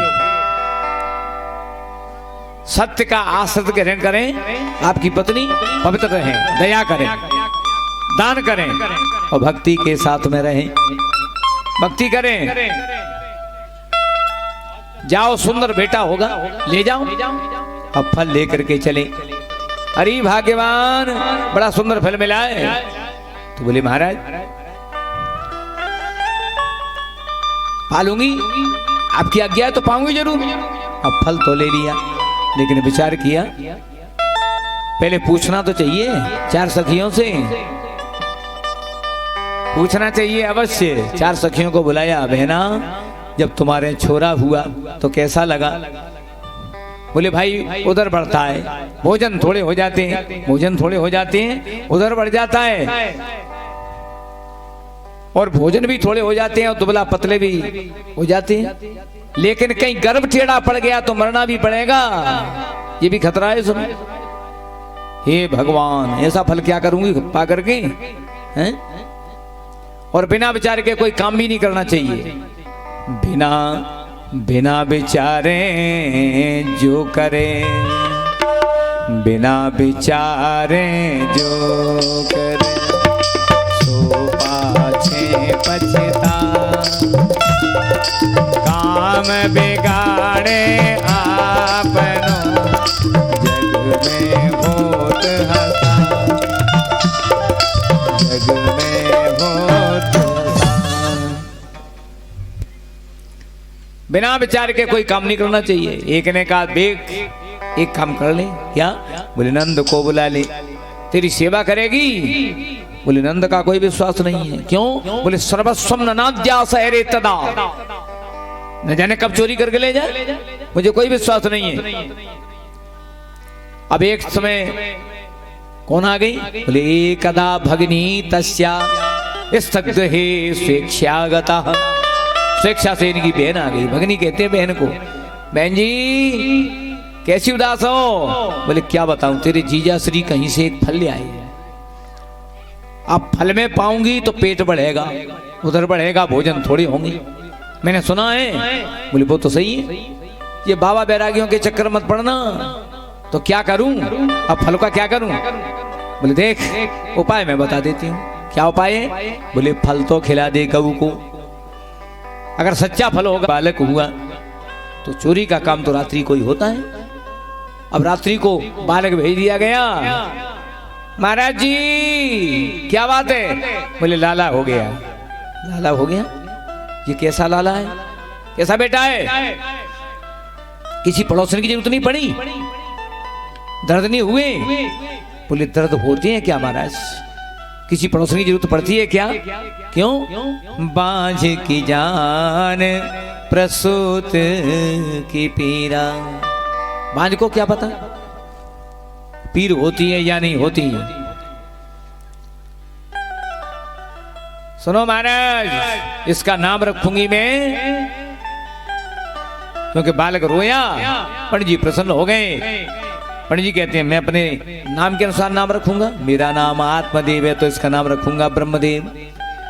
सत्य का आश्रित ग्रहण करें, आपकी पत्नी पवित्र रहे, दया करें, दान करें और भक्ति के साथ में रहें, भक्ति करें। जाओ सुंदर बेटा होगा ले जाओ, अब फल लेकर के चले। अरे भाग्यवान बड़ा सुंदर फल मिला है। तो बोले महाराज पालूंगी, आपकी आज्ञा है तो पाऊंगी जरूर। अब फल तो ले लिया, लेकिन विचार किया, पहले पूछना तो चाहिए 4 सखियों से, पूछना चाहिए अवश्य। 4 सखियों को बुलाया, बहना जब तुम्हारे छोरा हुआ तो कैसा लगा? बोले भाई उधर बढ़ता है, भोजन थोड़े हो जाते हैं, भोजन थोड़े हो जाते हैं, उधर बढ़ जाता है, और भोजन भी थोड़े हो जाते हैं और दुबला पतले भी हो जाते हैं, लेकिन कहीं गर्भ टेढ़ा पड़ गया तो मरना भी पड़ेगा, ये भी खतरा है। सुनो, हे भगवान ऐसा फल क्या करूंगी पा करके, हैं? और बिना विचार के कोई काम भी नहीं करना चाहिए। बिना विचारे जो करे, बिना विचारे जो करे, सो पाछे पछता, काम बिगाड़े आपनो, जग में होत हसा, जग में होत हसा। बिना विचार के कोई काम नहीं करना चाहिए। एक ने कहा देख एक काम कर ले, क्या? बोले नंद को बुला ले, तेरी सेवा करेगी। बोले नंद का कोई विश्वास नहीं है। क्यों? बोले सर्वस्वम ननाद्यास एरे तदा, न जाने कब चोरी करके ले जाए, मुझे कोई विश्वास नहीं है। अब एक समय कौन आ गई? बोले एकदा भगिनी तस्या स्थग्धे स्वेच्छागतः, स्वेच्छा से इनकी बहन आ गई। भगनी कहते हैं बहन को, बहन जी कैसी उदास हो? बोले क्या बताऊं, तेरे जीजा श्री कहीं से एक फल ले आए, अब फल में पाऊंगी तो पेट बढ़ेगा, उधर बढ़ेगा भोजन थोड़ी होंगी, मैंने सुना है। बोले वो तो सही है, ये बाबा बैरागियों के चक्कर मत पड़ना। तो क्या करूं, अब फल का क्या करूं? बोले देख उपाय मैं बता देती हूँ। क्या उपाय है? बोले फल तो खिला दे गऊ को, अगर सच्चा फल होगा बालक हुआ तो चोरी का काम तो रात्रि को ही होता है। अब रात्रि को बालक भेज दिया गया। महाराज जी क्या बात है? बोले लाला हो गया। लाला हो गया? ये कैसा लाला है, कैसा बेटा है? किसी पड़ोसन की जरूरत नहीं पड़ी, दर्द नहीं हुए? बोले दर्द होते हैं क्या महाराज, किसी पड़ोसन की जरूरत पड़ती है क्या? क्यों? बांझ की जान प्रसूत की पीरा। बांझ को क्या पता पीर होती है या नहीं होती। सुनो महाराज, इसका नाम रखूंगी मैं, क्योंकि बालक रोया, पंडित जी प्रसन्न हो गए। पंडित जी कहते हैं मैं अपने नाम के अनुसार नाम रखूंगा, मेरा नाम आत्मदेव है तो इसका नाम रखूंगा ब्रह्मदेव।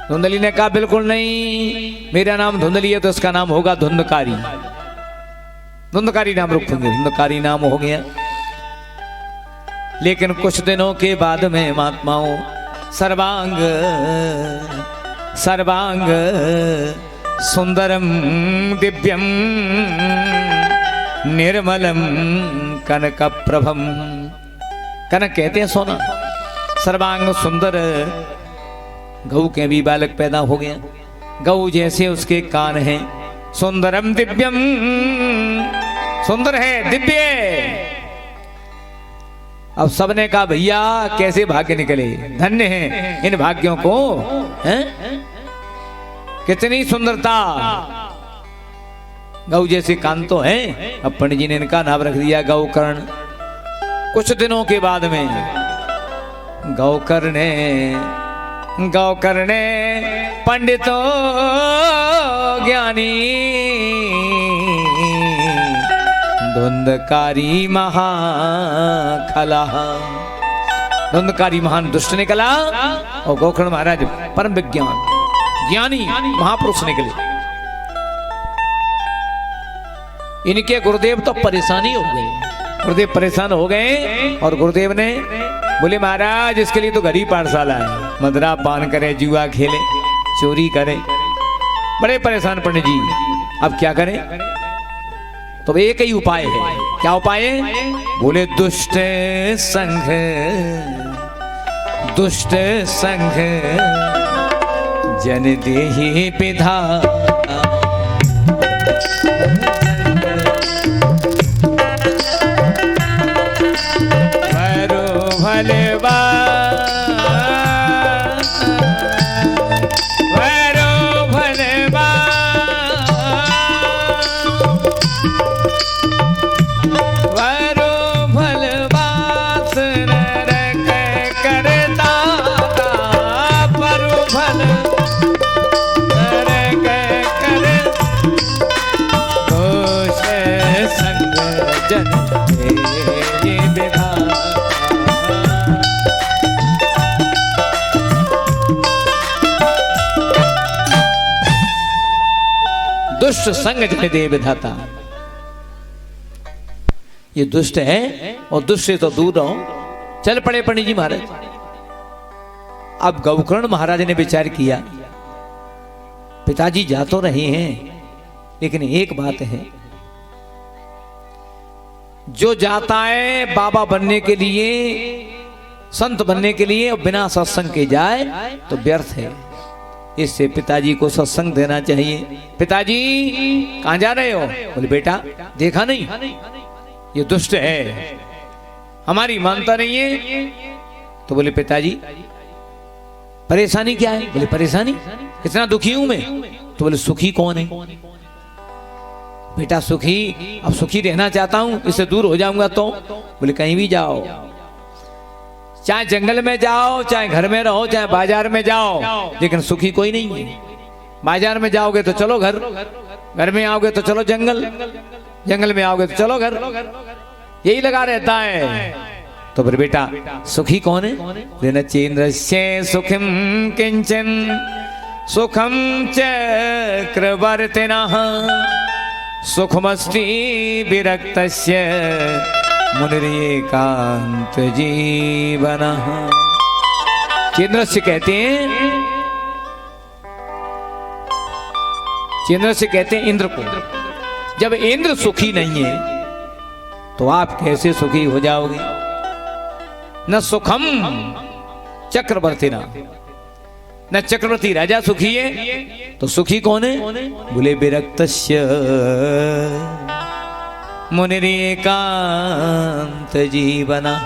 धुंधली ने कहा बिल्कुल नहीं, मेरा नाम धुंधली है तो इसका नाम होगा धुंधकारी, धुंधकारी नाम रखूंगे। धुंधकारी नाम हो गया। लेकिन कुछ दिनों के बाद में महात्माओं सर्वांग सर्वांग सुंदरम दिव्यम निर्मलम कनक प्रभम। कनक कहते हैं सोना। सर्वांग सुंदर, गऊ के भी बालक पैदा हो गया, गऊ जैसे उसके कान हैं। सुंदरम दिव्यम, सुंदर है दिव्य। अब सबने कहा भैया कैसे भाग्य निकले, धन्य हैं इन भाग्यों को, हैं? कितनी सुंदरता, गौ जैसे कान तो है। अब पंडित जी ने इनका नाम रख दिया गौकर्ण। कुछ दिनों के बाद में गौकर्ण पंडितों ज्ञानी धुंधकारी महाखला, धुंधकारी महान दुष्ट निकला और गौकर्ण महाराज परम विज्ञान ज्ञानी महापुरुष निकले। इनके गुरुदेव तो परेशानी हो गई, गुरुदेव परेशान हो गए और गुरुदेव ने बोले महाराज इसके लिए तो घर ही पाठशाला है, मदरा पान करे, जुआ खेले, चोरी करे, बड़े परेशान पंडित जी, अब क्या करें? तो एक ही उपाय है। क्या उपाय है? बोले दुष्ट संघ, दुष्ट संघ जन देहि विधा, दुष्ट संग जन दे विधाता। ये दुष्ट है और दुष्ट से तो दूर रहो। चल पड़े पंडित जी महाराज। अब गौकर्ण महाराज ने विचार किया, पिताजी जा तो रहे हैं, लेकिन एक बात है, जो जाता है बाबा बनने के लिए, संत बनने के लिए, और बिना सत्संग के जाए तो व्यर्थ है। इससे पिताजी को सत्संग देना चाहिए। पिताजी कहां जा रहे हो? बोले बेटा देखा नहीं, ये दुष्ट है, हमारी मानता नहीं है। तो बोले पिताजी परेशानी क्या है? बोले परेशानी, इतना दुखी हूं मैं। तो बोले सुखी कौन है? बेटा सुखी, अब सुखी रहना चाहता हूं, इससे दूर हो जाऊंगा तो। बोले कहीं भी जाओ, चाहे जंगल में जाओ, चाहे घर में रहो, चाहे बाजार में जाओ, लेकिन सुखी कोई नहीं है। बाजार में जाओगे तो चलो घर, घर में आओगे तो चलो जंगल, जंगल में आओगे तो चलो घर, यही लगा रहता है। तो फिर बेटा सुखी कौन है? नचेन्द्रस्य सुखम किंचन सुखम चक्रवर्तिनः सुखमस्ति विरक्तस्य मुनिरेकांत जीवनः। चेन्द्रस्य कहते हैं, चेन्द्रस्य कहते हैं इंद्र को। जब इंद्र सुखी नहीं है तो आप कैसे सुखी हो जाओगे? न सुखम चक्रवर्ती न चक्रवर्ती राजा सुखी है, तो सुखी कौन है? बोले विरक्तस्य मुनिरेकांत जीवनः।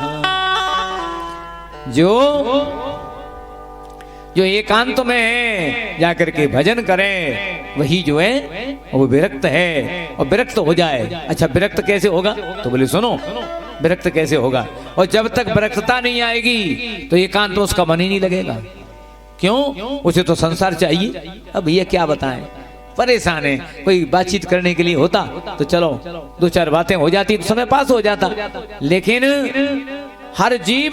जो एकांत में है जाकर के भजन करें, वही जो है वो विरक्त है, और विरक्त हो जाए। अच्छा विरक्त कैसे होगा? तो बोले सुनो, विरक्त कैसे होगा? और जब तक विरक्तता नहीं आएगी तो एकांत में उसका मन ही नहीं लगेगा। क्यों? उसे तो संसार चाहिए। अब ये क्या बताएं, परेशान है। कोई बातचीत करने के लिए होता तो चलो दो चार बातें हो जाती तो समय पास हो जाता, लेकिन हर जीव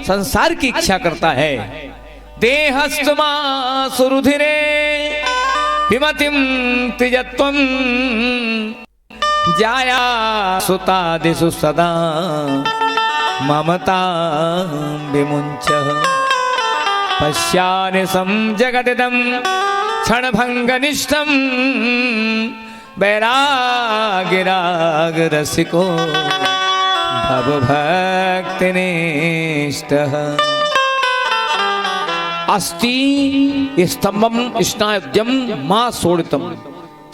संसार की इच्छा करता है। देहस्तमा सुरुधिरे विमतिम तिजत्वम जाया सुतादिषु सदा ममता विमुञ्चः पश्यानिशं जगदिदं क्षणभङ्गनिष्ठं वैरागिरागरसिको भवभक्तिनिष्ठः अस्ति स्तंभम स्नायुज्यम मां सोडितम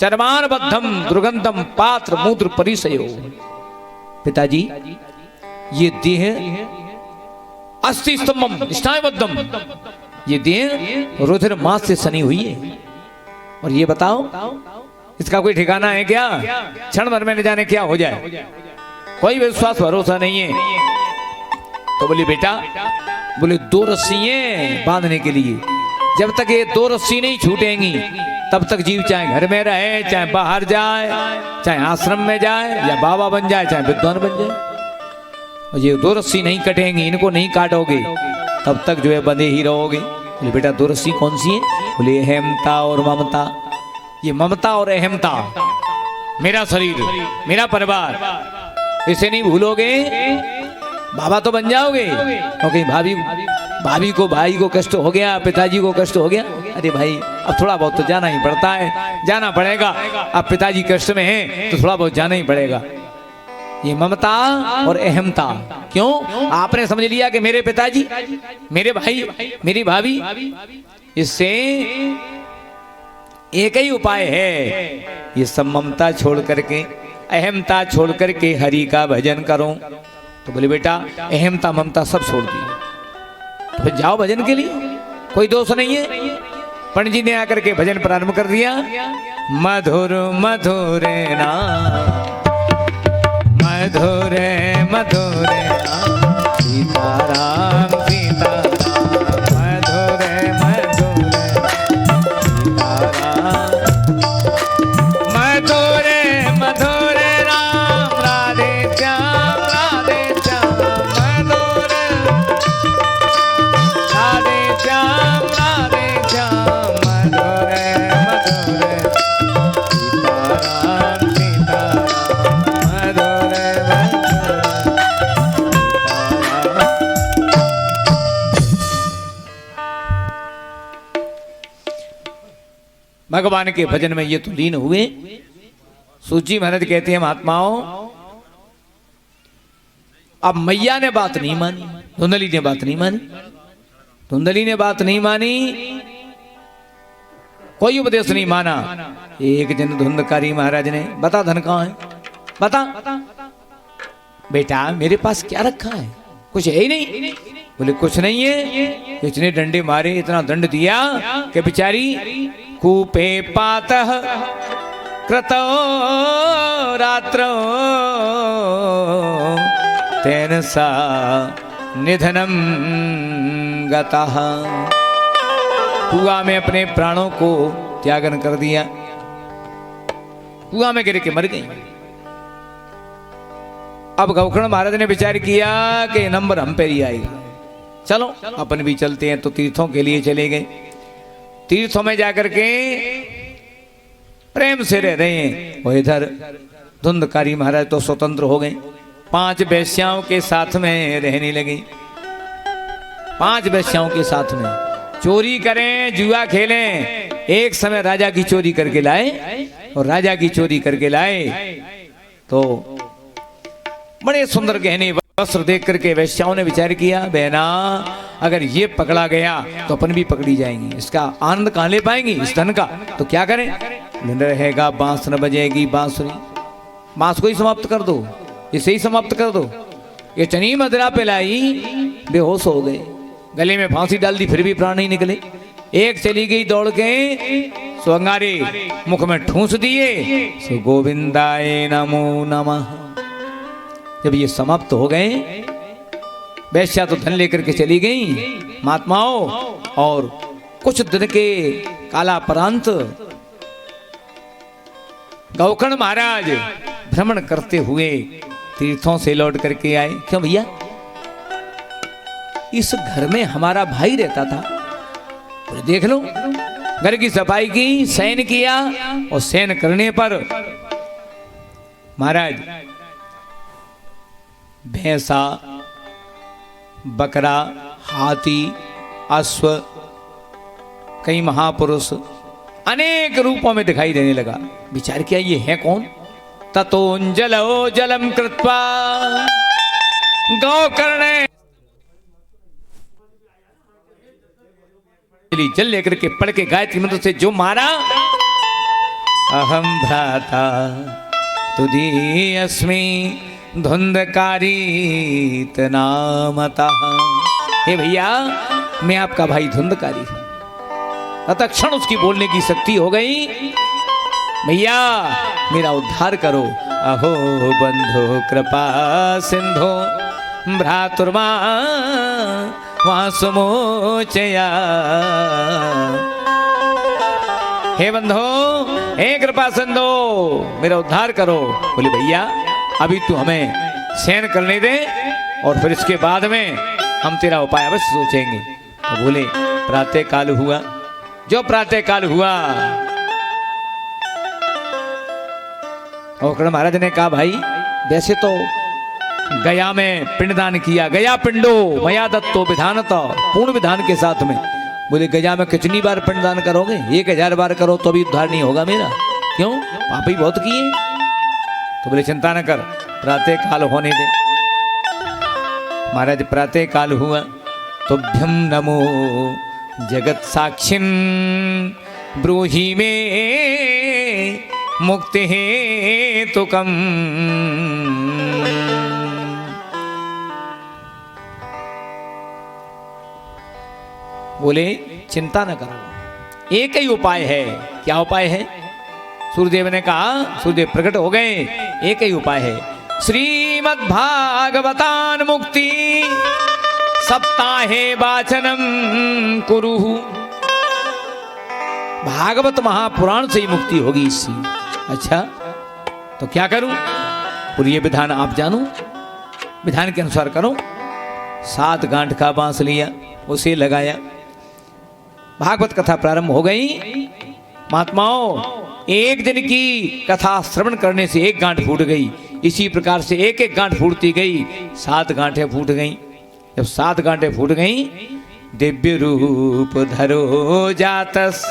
चरमानबद्धम दुर्गंधम पात्र मूत्र परिसयो। पिताजी ये देह अस्ति स्तंभम स्नायुबद्धम, ये देह रुधिर मास से सनी हुई है। और ये बताओ इसका कोई ठिकाना है क्या? क्षण भर में न जाने क्या हो जाए, कोई विश्वास भरोसा नहीं है। तो बोली बेटा, बोले दो रस्सियां बांधने के लिए, जब तक ये दो रस्सी नहीं छूटेंगी तब तक जीव चाहे घर में रहे, चाहे बाहर जाए, चाहे आश्रम में जाए, या बाबा बन जाए, चाहे विद्वान बन जाए, और ये दो रस्सी नहीं कटेंगी, इनको नहीं काटोगे तब तक जो है बंधे ही रहोगे। बोले बेटा दो रस्सी कौन सी है? बोले अहमता और ममता। ये ममता और अहमता, मेरा शरीर मेरा परिवार, इसे नहीं भूलोगे बाबा तो बन जाओगे। क्योंकि भाभी को भाई को कष्ट हो गया, पिताजी को कष्ट हो गया, अरे भाई अब थोड़ा बहुत तो जाना ही पड़ता है, जाना पड़ेगा। अब पिताजी कष्ट में हैं तो थोड़ा बहुत जाना ही पड़ेगा। ये ममता और अहमता, क्यों? आपने समझ लिया कि मेरे पिताजी, मेरे भाई, मेरी भाभी। इससे एक ही उपाय है, ये सब ममता छोड़ करके, अहमता छोड़ करके हरि का भजन करो, तो बोले बेटा अहमता ममता सब छोड़ दी, तो फिर जाओ भजन के लिए, कोई दोष नहीं है। पंडित जी ने आकर के भजन प्रारंभ कर दिया। मधुर मधुर नाम, मधुर मधुर नाम, सीताराम सीताराम, मधुर मधुर सीताराम, मधुर मधुर राम, राधे श्याम राधे श्याम, मधुर राधे श्याम राधे श्याम, मधुर मधुर सीताराम सीताराम, मधुर भगवान के भजन में ये तो लीन हुए। सूची महाराज कहते हैं महात्माओं, अब मैया ने बात नहीं मानी, धुंधली ने बात नहीं मानी, धुंधली ने बात नहीं मानी, कोई उपदेश नहीं माना। एक दिन धुंधकारी महाराज ने, बता धन कहाँ है, बता बेटा मेरे पास क्या रखा है, कुछ है ही नहीं। बोले कुछ नहीं है। इतने डंडे मारे, इतना दंड दिया कि बेचारी कूपे पातः कृतो रात्रो तेन सा निधनम गतः, कुआं में अपने प्राणों को त्यागन कर दिया, कुआं में गिर के मर गई। अब गौकर्ण महाराज ने विचार किया कि नंबर हम पे ही आएगा, चलो अपन भी चलते हैं। तो तीर्थों के लिए चले गए। तीर्थों में जाकर के प्रेम से रह रहे हैं। वो इधर धुंधकारी महाराज तो स्वतंत्र हो गए, 5 वेश्याओं के साथ में रहने लगे। 5 वेश्याओं के साथ में चोरी करें, जुआ खेलें। एक समय राजा की चोरी करके लाए, और राजा की चोरी करके लाए तो बड़े सुंदर गहने वस्त्र देख करके वेश्याओं ने विचार किया, बहना अगर ये पकड़ा गया तो अपन भी पकड़ी जाएंगी, इसका आनंद कहां ले पाएंगी इस धन का, तो क्या करें। दिन रहेगा बांस न बजेगी बांसुरी, बांस को ही समाप्त कर दो, इसे ही समाप्त कर दो। ये चनी मदरा पिलाई, बेहोश हो गए, गले में फांसी डाल दी, फिर भी प्राण नहीं निकले। एक चली गई दौड़ के, सो अंगारे मुख में ठूंस दिए, सो गोविंदाय नमो नमः। जब ये समाप्त हो गए, वैश्या तो धन लेकर के चली गई महात्माओं। और कुछ दिन के कालापरांत गौकर्ण महाराज भ्रमण करते हुए तीर्थों से लौट करके आए। क्यों भैया, इस घर में हमारा भाई रहता था, तो देख लो, घर की सफाई की, शयन किया, और शयन करने पर महाराज भैंसा, बकरा, हाथी, अश्व, कई महापुरुष अनेक रूपों में दिखाई देने लगा। विचार किया ये है कौन। ततोंजलो जलम कृत्वा गौकर्ण जल लेकर के पढ़ के गायत्री मंत्र से जो मारा, अहम भ्राता तुदीयस्मि धुंधकारी नामतः। हे भैया, मैं आपका भाई धुंधकारी हूं। तत्क्षण उसकी बोलने की शक्ति हो गई। भैया मेरा उद्धार करो। अहो बंधु कृपा सिंधु भ्रातुर्मा वासुमोचया। हे बंधो, हे कृपा सिंधु, मेरा उद्धार करो। बोले भैया अभी तू हमें शयन करने दे, और फिर इसके बाद में हम तेरा उपाय अवश्य सोचेंगे। तो बोले प्रातः काल हुआ। जो प्रातः काल हुआ, गौकर्ण महाराज ने कहा भाई वैसे तो गया में पिंडदान किया, गया पिंडो मया दत्तो विधानता, पूर्ण विधान के साथ में। बोले गया में कितनी बार पिंडदान करोगे? 1000 बार करो तो भी उद्धार नहीं होगा मेरा। क्यों? पाप ही बहुत किए। तो बोले चिंता न कर, प्रातः काल होने दे। महाराज प्रातः काल हुआ। तुभ्यम नमो जगत साक्षिम ब्रूहि में मुक्ति हेतुकम। बोले चिंता न करो, एक ही उपाय है। क्या उपाय है? सूर्यदेव ने कहा, सूर्यदेव प्रकट हो गए, एक ही उपाय है। श्रीमद्भागवतान मुक्ति सप्ताहे वाचनम कुरुहु। भागवत महापुराण से ही मुक्ति होगी इससे। अच्छा तो क्या करूं? बोले ये विधान आप जानो, विधान के अनुसार करो। 7 गांठ का बांस लिया, उसे लगाया, भागवत कथा प्रारंभ हो गई। महात्माओं, एक दिन की कथा श्रवण करने से एक गांठ फूट गई। इसी प्रकार से एक एक गांठ फूटती गई, 7 गांठें फूट गई। जब 7 गांठें फूट गई, दिव्य रूप धरो जातस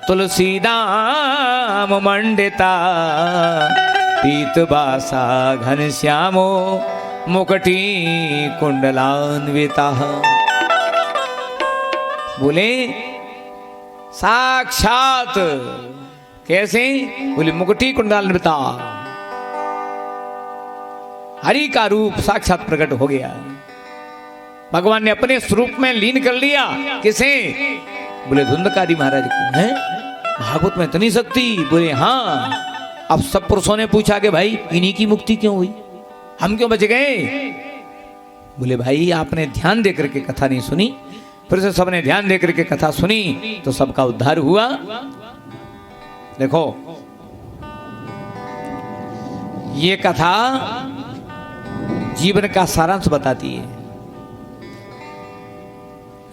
तुलसीदाम मंडिता, पीतवासा घनश्यामो मुकटी कुंडलान्विता। बोले साक्षात कैसे? बोले मुकुटी कुंडलान्विता, हरि का रूप साक्षात प्रकट हो गया। भगवान ने अपने स्वरूप में लीन कर लिया। किसे? बोले धुंधकारी महाराज को। है भागवत में इतनी शक्ति? बोले हाँ। अब सब पुरुषों ने पूछा कि भाई इन्हीं की मुक्ति क्यों हुई, हम क्यों बच गए? बोले भाई आपने ध्यान देकर के कथा नहीं सुनी। फिर से सबने ध्यान देकर के कथा सुनी तो सबका उद्धार हुआ। देखो ये कथा जीवन का सारांश बताती है।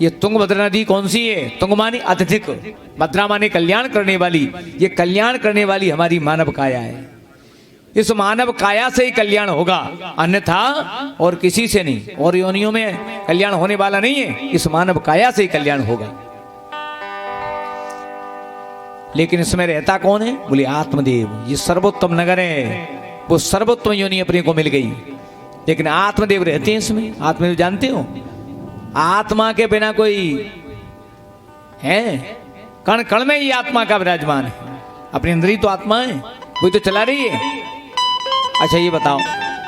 ये तुंगभद्रा नदी कौन सी है? तुंग मानी अत्यधिक, भद्रा माने कल्याण करने वाली। ये कल्याण करने वाली हमारी मानव काया है। इस मानव काया से ही कल्याण होगा, अन्यथा और किसी से नहीं। और योनियों में कल्याण होने वाला नहीं है, इस मानव काया से ही कल्याण होगा। लेकिन इसमें रहता कौन है? बोले आत्मदेव। ये सर्वोत्तम नगर है, वो सर्वोत्तम योनि अपने को मिल गई। लेकिन आत्मदेव रहते हैं इसमें। आत्मदेव जानते हो, आत्मा के बिना कोई है? कण कण में ही आत्मा का विराजमान है। अपने अंदर ही तो आत्मा है, कोई तो चला रही है। अच्छा ये बताओ,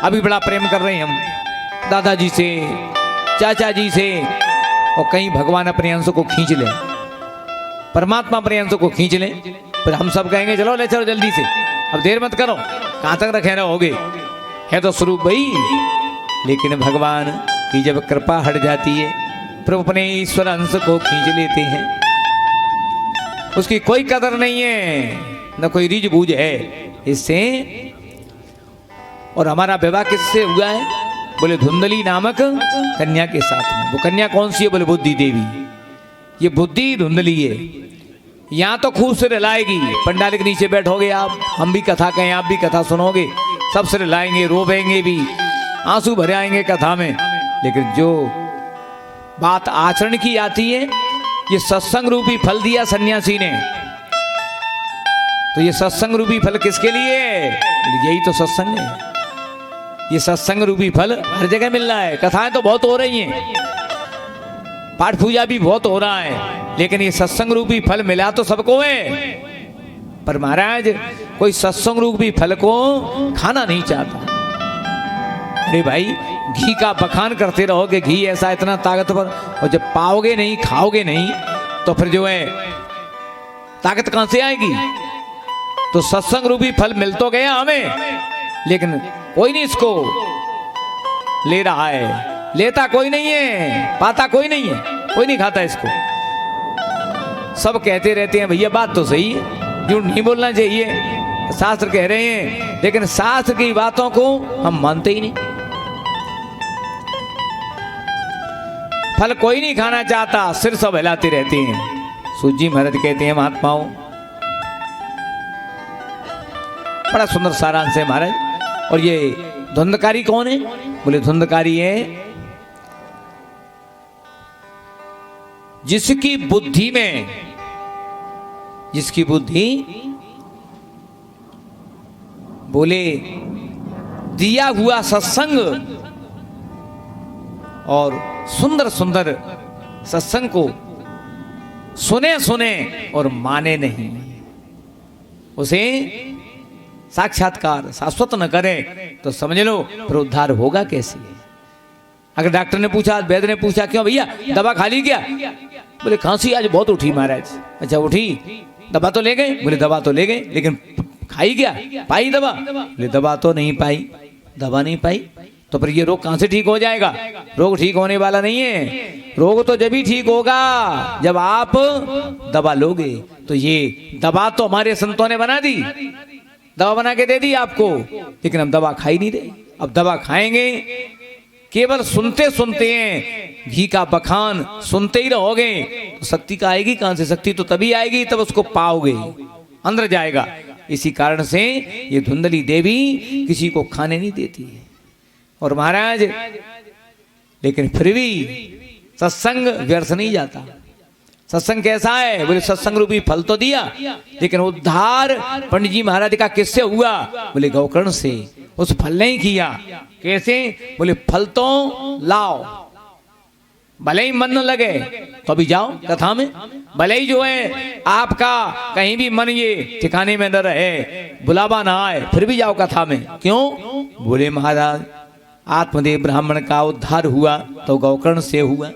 अभी बड़ा प्रेम कर रहे हैं हम दादाजी से, चाचा जी से, और कहीं भगवान अपने अंश को खींच ले, परमात्मा अपने अंश को खींच ले, फिर हम सब कहेंगे चलो ले चलो जल्दी से, अब देर मत करो, कहां तक रखे रहोगे? है तो स्वरूप भाई। लेकिन भगवान की जब कृपा हट जाती है, प्रभु अपने ईश्वर अंश को खींच लेते हैं। उसकी कोई कदर नहीं है, न कोई रीझ बूझ है इससे। और हमारा विवाह किससे हुआ है? बोले धुंधली नामक कन्या के साथ में। वो कन्या कौन सी है? बोले बुद्धि देवी। ये बुद्धि धुंधली है। यहाँ तो खूब सिर हिलाएगी, पंडाल के नीचे बैठोगे आप, हम भी कथा कहें, आप भी कथा सुनोगे, सब सिर हिलाएंगे, रोवेंगे भी, आंसू भरे आएंगे कथा में। लेकिन जो बात आचरण की आती है, ये सत्संग रूपी फल दिया सन्यासी ने, तो ये सत्संग रूपी फल किसके लिए? यही तो सत्संग है। ये सत्संग रूपी फल हर जगह मिल रहा है। कथाएं तो बहुत हो रही हैं, पाठ पूजा भी बहुत हो रहा है, लेकिन ये सत्संग रूपी फल मिला तो सबको है। पर महाराज कोई सत्संग रूपी फल को खाना नहीं चाहता। अरे भाई घी का बखान करते रहोगे, घी ऐसा इतना ताकतवर, और जब पाओगे नहीं, खाओगे नहीं, तो फिर जो है ताकत कहां से आएगी? तो सत्संग रूपी फल मिल तो गया हमें, लेकिन कोई नहीं इसको ले रहा है, लेता कोई नहीं है, पाता कोई नहीं है, कोई नहीं खाता इसको। सब कहते रहते हैं भैया बात तो सही है, झूठ नहीं बोलना चाहिए, शास्त्र कह रहे हैं, लेकिन शास्त्र की बातों को हम मानते ही नहीं। फल कोई नहीं खाना चाहता, सिर सब हिलाते रहते हैं। सूजी महाराज कहते हैं महात्माओं, बड़ा सुंदर सारांश है महाराज। और ये धुंधकारी कौन है? बोले धुंधकारी है जिसकी बुद्धि में, जिसकी बुद्धि बोले दिया हुआ सत्संग और सुंदर सुंदर सत्संग को सुने सुने और माने नहीं, उसे साक्षात्कार शाश्वत न करे, तो समझ लो फिर उद्धार होगा कैसे? अगर डॉक्टर ने पूछा, वैद्य ने पूछा क्यों भैया दवा खा ली क्या? बोले खांसी आज बहुत उठी महाराज। अच्छा उठी, दवा तो ले गए? बोले दवा तो ले गए, लेकिन खाई क्या, पाई दवा? बोले दवा तो नहीं पाई। दवा नहीं पाई तो फिर ये रोग कहां से ठीक हो जाएगा? रोग ठीक होने वाला नहीं है। रोग तो जब ही ठीक होगा जब आप दवा लोगे। तो ये दवा तो हमारे संतों ने बना दी, दवा बना के दे दी आपको, लेकिन हम दवा खा ही नहीं रहे। अब दवा खाएंगे, केवल सुनते सुनते हैं घी का बखान, सुनते ही रहोगे तो शक्ति का आएगी कहां से? शक्ति तो तभी आएगी तब उसको पाओगे, अंदर जाएगा। इसी कारण से ये धुंधली देवी किसी को खाने नहीं देती है। और महाराज लेकिन फिर भी सत्संग व्यर्थ नहीं जाता। सत्संग कैसा है? बोले सत्संग रूपी फल तो दिया, लेकिन उद्धार पंडित जी महाराज का किससे हुआ? बोले गौकर्ण से। उस फल नहीं किया। कैसे? बोले फल तो लाओ, भले ही मन न लगे तो भी जाओ कथा में, भले ही जो है आपका कहीं भी मन ये ठिकाने में न रहे, बुलावा ना आए, फिर भी जाओ कथा में। क्यों? बोले महाराज आत्मदेव ब्राह्मण का उद्धार हुआ तो गौकर्ण से हुआ।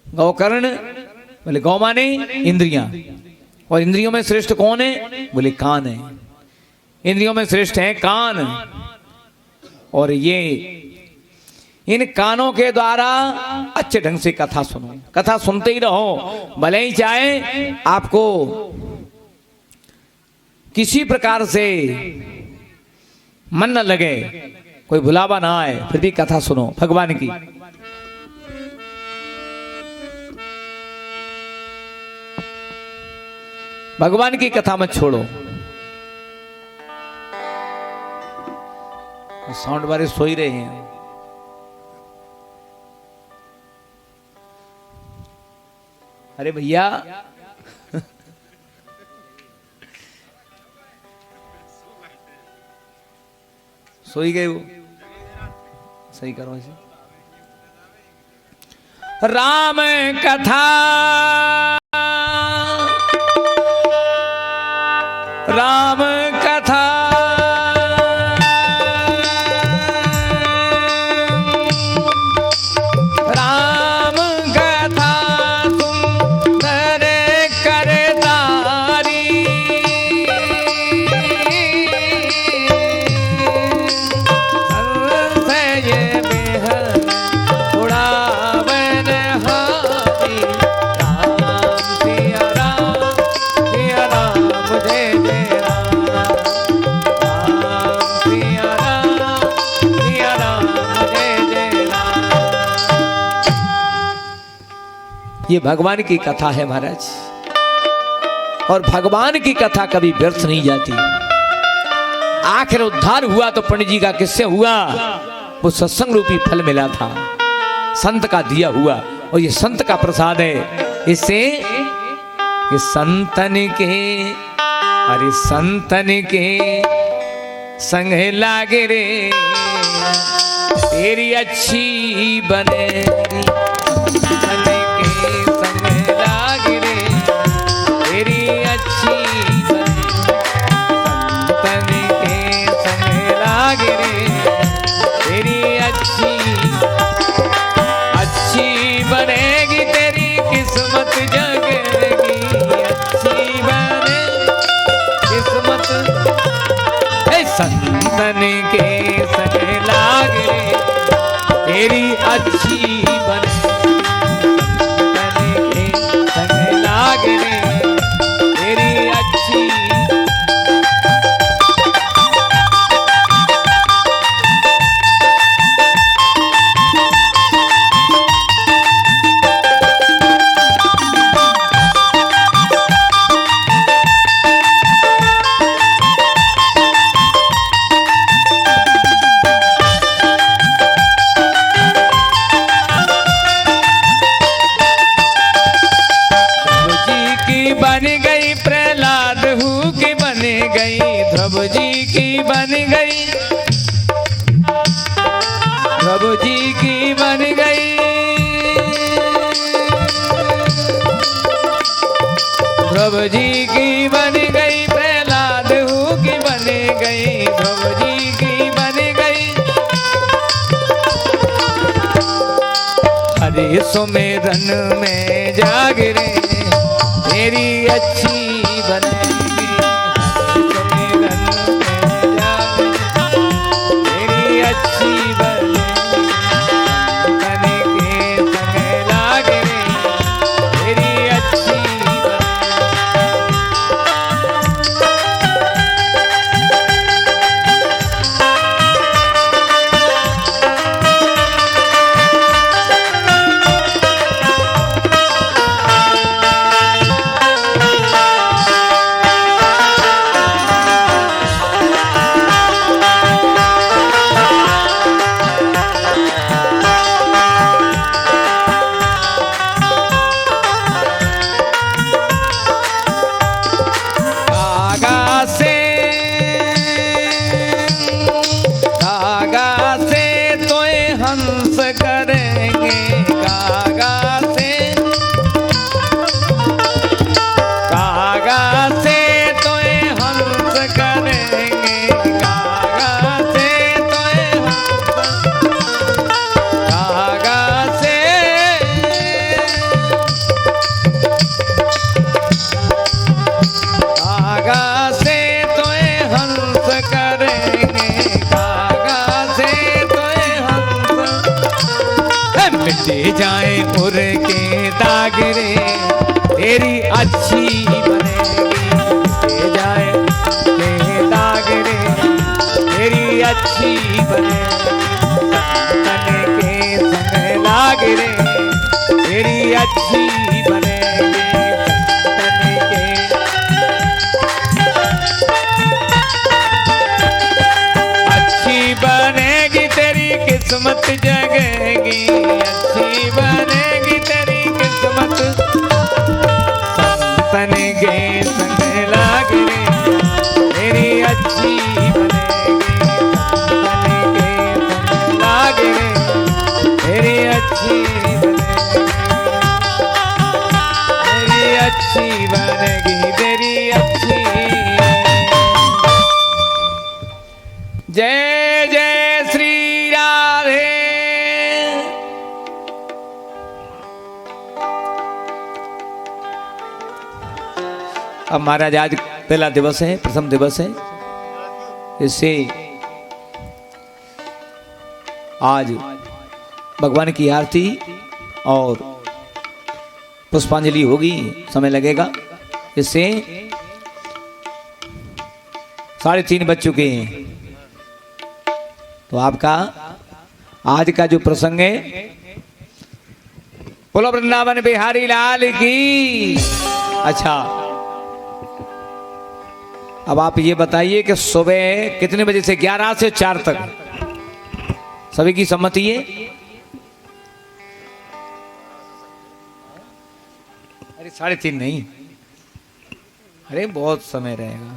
गौकर्ण बोले गौ माने इंद्रियां, और इंद्रियों में श्रेष्ठ कौन है? बोले कान है। इंद्रियों में श्रेष्ठ है कान, और ये इन कानों के द्वारा अच्छे ढंग से कथा सुनो, कथा सुनते ही रहो। भले ही चाहे आपको किसी प्रकार से मन न लगे, कोई बुलावा ना आए, फिर भी कथा सुनो भगवान की। भगवान की कथा मत छोड़ो। साउंड वाले सो ही रहे हैं। अरे भैया सो ही गए वो, सही करो इसे। राम कथा, राम कथा, राम कथा सुंदर करतारी, ये बेहद उड़ावन हाथी। राम सिया राम, सिया राम जय जय राम, राम सिया राम, सिया राम जय जय राम। ये भगवान की कथा है महाराज, और भगवान की कथा कभी व्यर्थ नहीं जाती। आखिर उद्धार हुआ तो पंडित जी का किससे हुआ? वो सत्संग रूपी फल मिला था, संत का दिया हुआ, और ये संत का प्रसाद है। इससे कि संतन के, अरे संतन के संग लागे रे, तेरी अच्छी बने, संतन के संग लागे रे, तेरी अच्छी अच्छी बनेगी, तेरी किस्मत जगेगी, अच्छी बने किस्मत। संतन के संग लागे तेरी अच्छी बने, संतन के संग लागे तेरी अच्छी। बन गई प्रहलाद हूँ की बन गई, ध्रुव जी की बन गई, ध्रुव जी की बन गई, ध्रुव जी की बन गई, प्रहलाद हूँ की बन गई, ध्रुव जी की बन गई। हरे सुमिरन में जागरे तेरी अच्छी बनेगी। सुमिरन में जागरे तेरी अच्छी बनेगी। तन के संग लागरे तेरी अच्छी जाए उर के दागरे तेरी अच्छी बनेगी। जाए के दागरे तेरी अच्छी बनेगी। तन के संग लागरे तेरी अच्छी बनेगी। तन के अच्छी बनेगी तेरी किस्मत जगेगी। अच्छी बनेगी तेरी किस्मत। संतन के संग लागरे तेरी अच्छी बनेगी। संतन के संग लागरे तेरी अच्छी बनेगी। तेरी अच्छी बनेगी तेरी अच्छी। जय जय श्री राधे। अब महाराज आज पहला दिवस है, प्रथम दिवस है, इससे आज भगवान की आरती और पुष्पांजलि होगी, समय लगेगा। इससे 3:30 बज चुके हैं। तो आपका आज का जो प्रसंग है, बोलो वृंदावन बिहारी लाल की। अच्छा, अब आप ये बताइए कि सुबह कितने बजे से? 11 से 4 तक सभी की सम्मति है? अरे 3:30 नहीं, अरे बहुत समय रहेगा।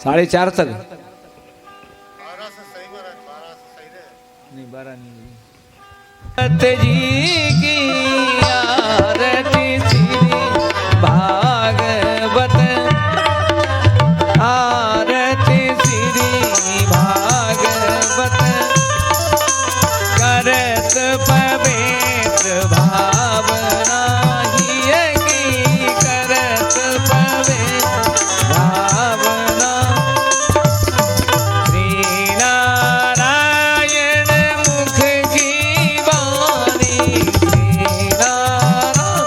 4:30 तक नहीं, 12 नहीं। जी की आरती श्री भागवत, आरती श्री भागवत, करत पवित्र भावना ही की, करत पवित्र भावना। श्री नारायण मुख की वाणी, श्री नारायण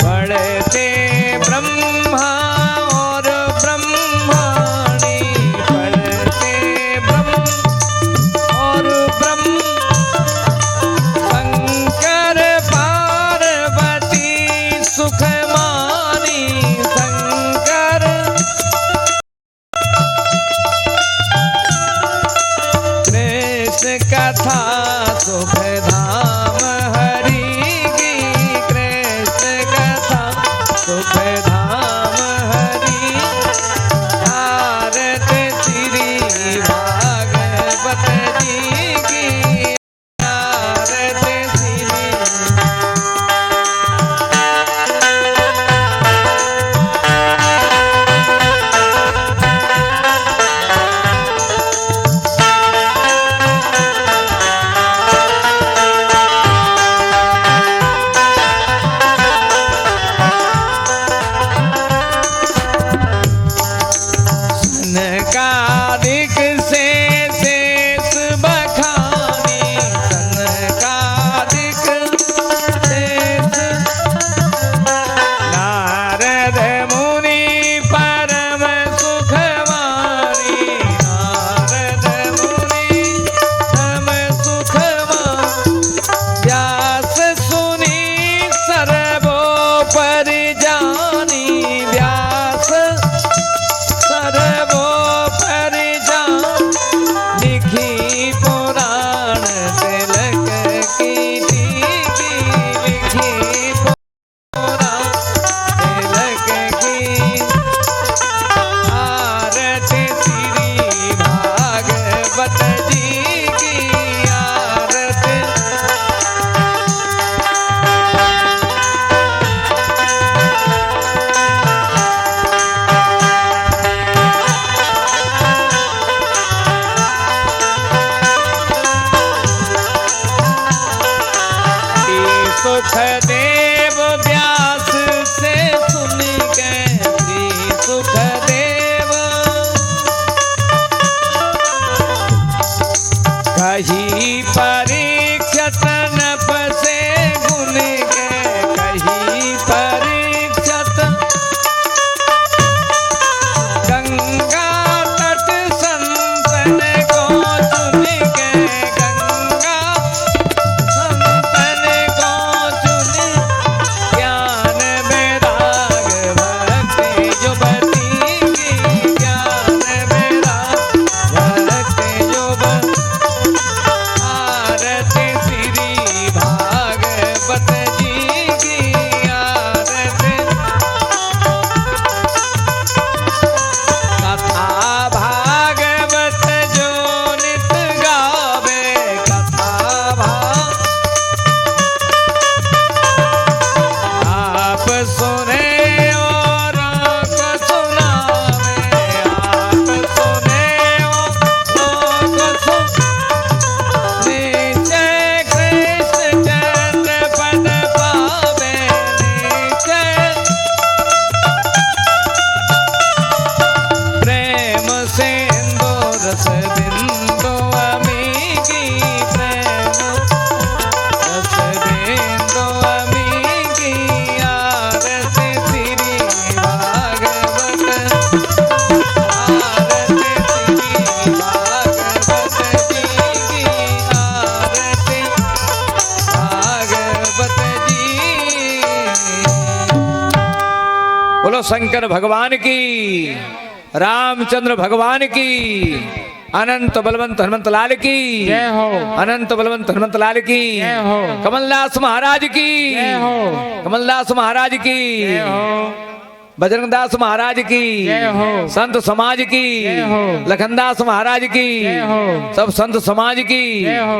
पढ़ते ब्रह्मा और ब्रह्माणी, पढ़ते ब्रह्म और ब्रह्म, शंकर पार्वती सुखमानी, शंकर कृष्ण कथा सुख धाम हरि की, कृष्ण कथा सुख धाम हरि, आरती श्री भागवत जी की, आरती श्री। सुखदेव व्यास से सुन के श्री सुखदेव कही परीक्षित नभ से गुण के कही परीक्षित गंगा तट संतन को चुन के गंगा संतन को चुन ज्ञान वैराग भक्ति युवती की ज्ञान वैराग भक्ति युवती आरती श्री भागवत जी की आरती कथा भागवत जो नित गावे कथा आप सुने और को सुनावे आप सुने और को सुनावे नीचे कृष्ण चंद्र पद पावे नीचे प्रेम सिंधु रस बिंदु अमीगी प्रेम रस बिंदु अमीगी आरती श्री भागवत आरती श्री भागवत जी की आरती भागवत जी। बोलो शंकर भगवान की रामचंद्र भगवान की अनंत बलवंत हनुमंत लाल की
जय हो।
अनंत बलवंत हनुमंत लाल की
जय हो।
कमलदास महाराज की
जय हो।
कमलदास महाराज की
जय हो।
बजरंगदास महाराज की
जय हो।
संत समाज की
जय हो।
लखनदास महाराज की
जय हो।
सब संत समाज की
जय हो।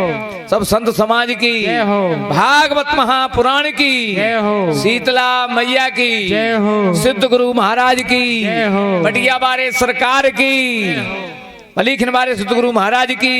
सब संत समाज की
जय हो।
भागवत महापुराण की
जय हो।
शीतला मैया की
जय हो।
सिद्ध गुरु महाराज की
जय हो।
बटिया बारे सरकार की मलिखन बारे सिद्ध गुरु महाराज की।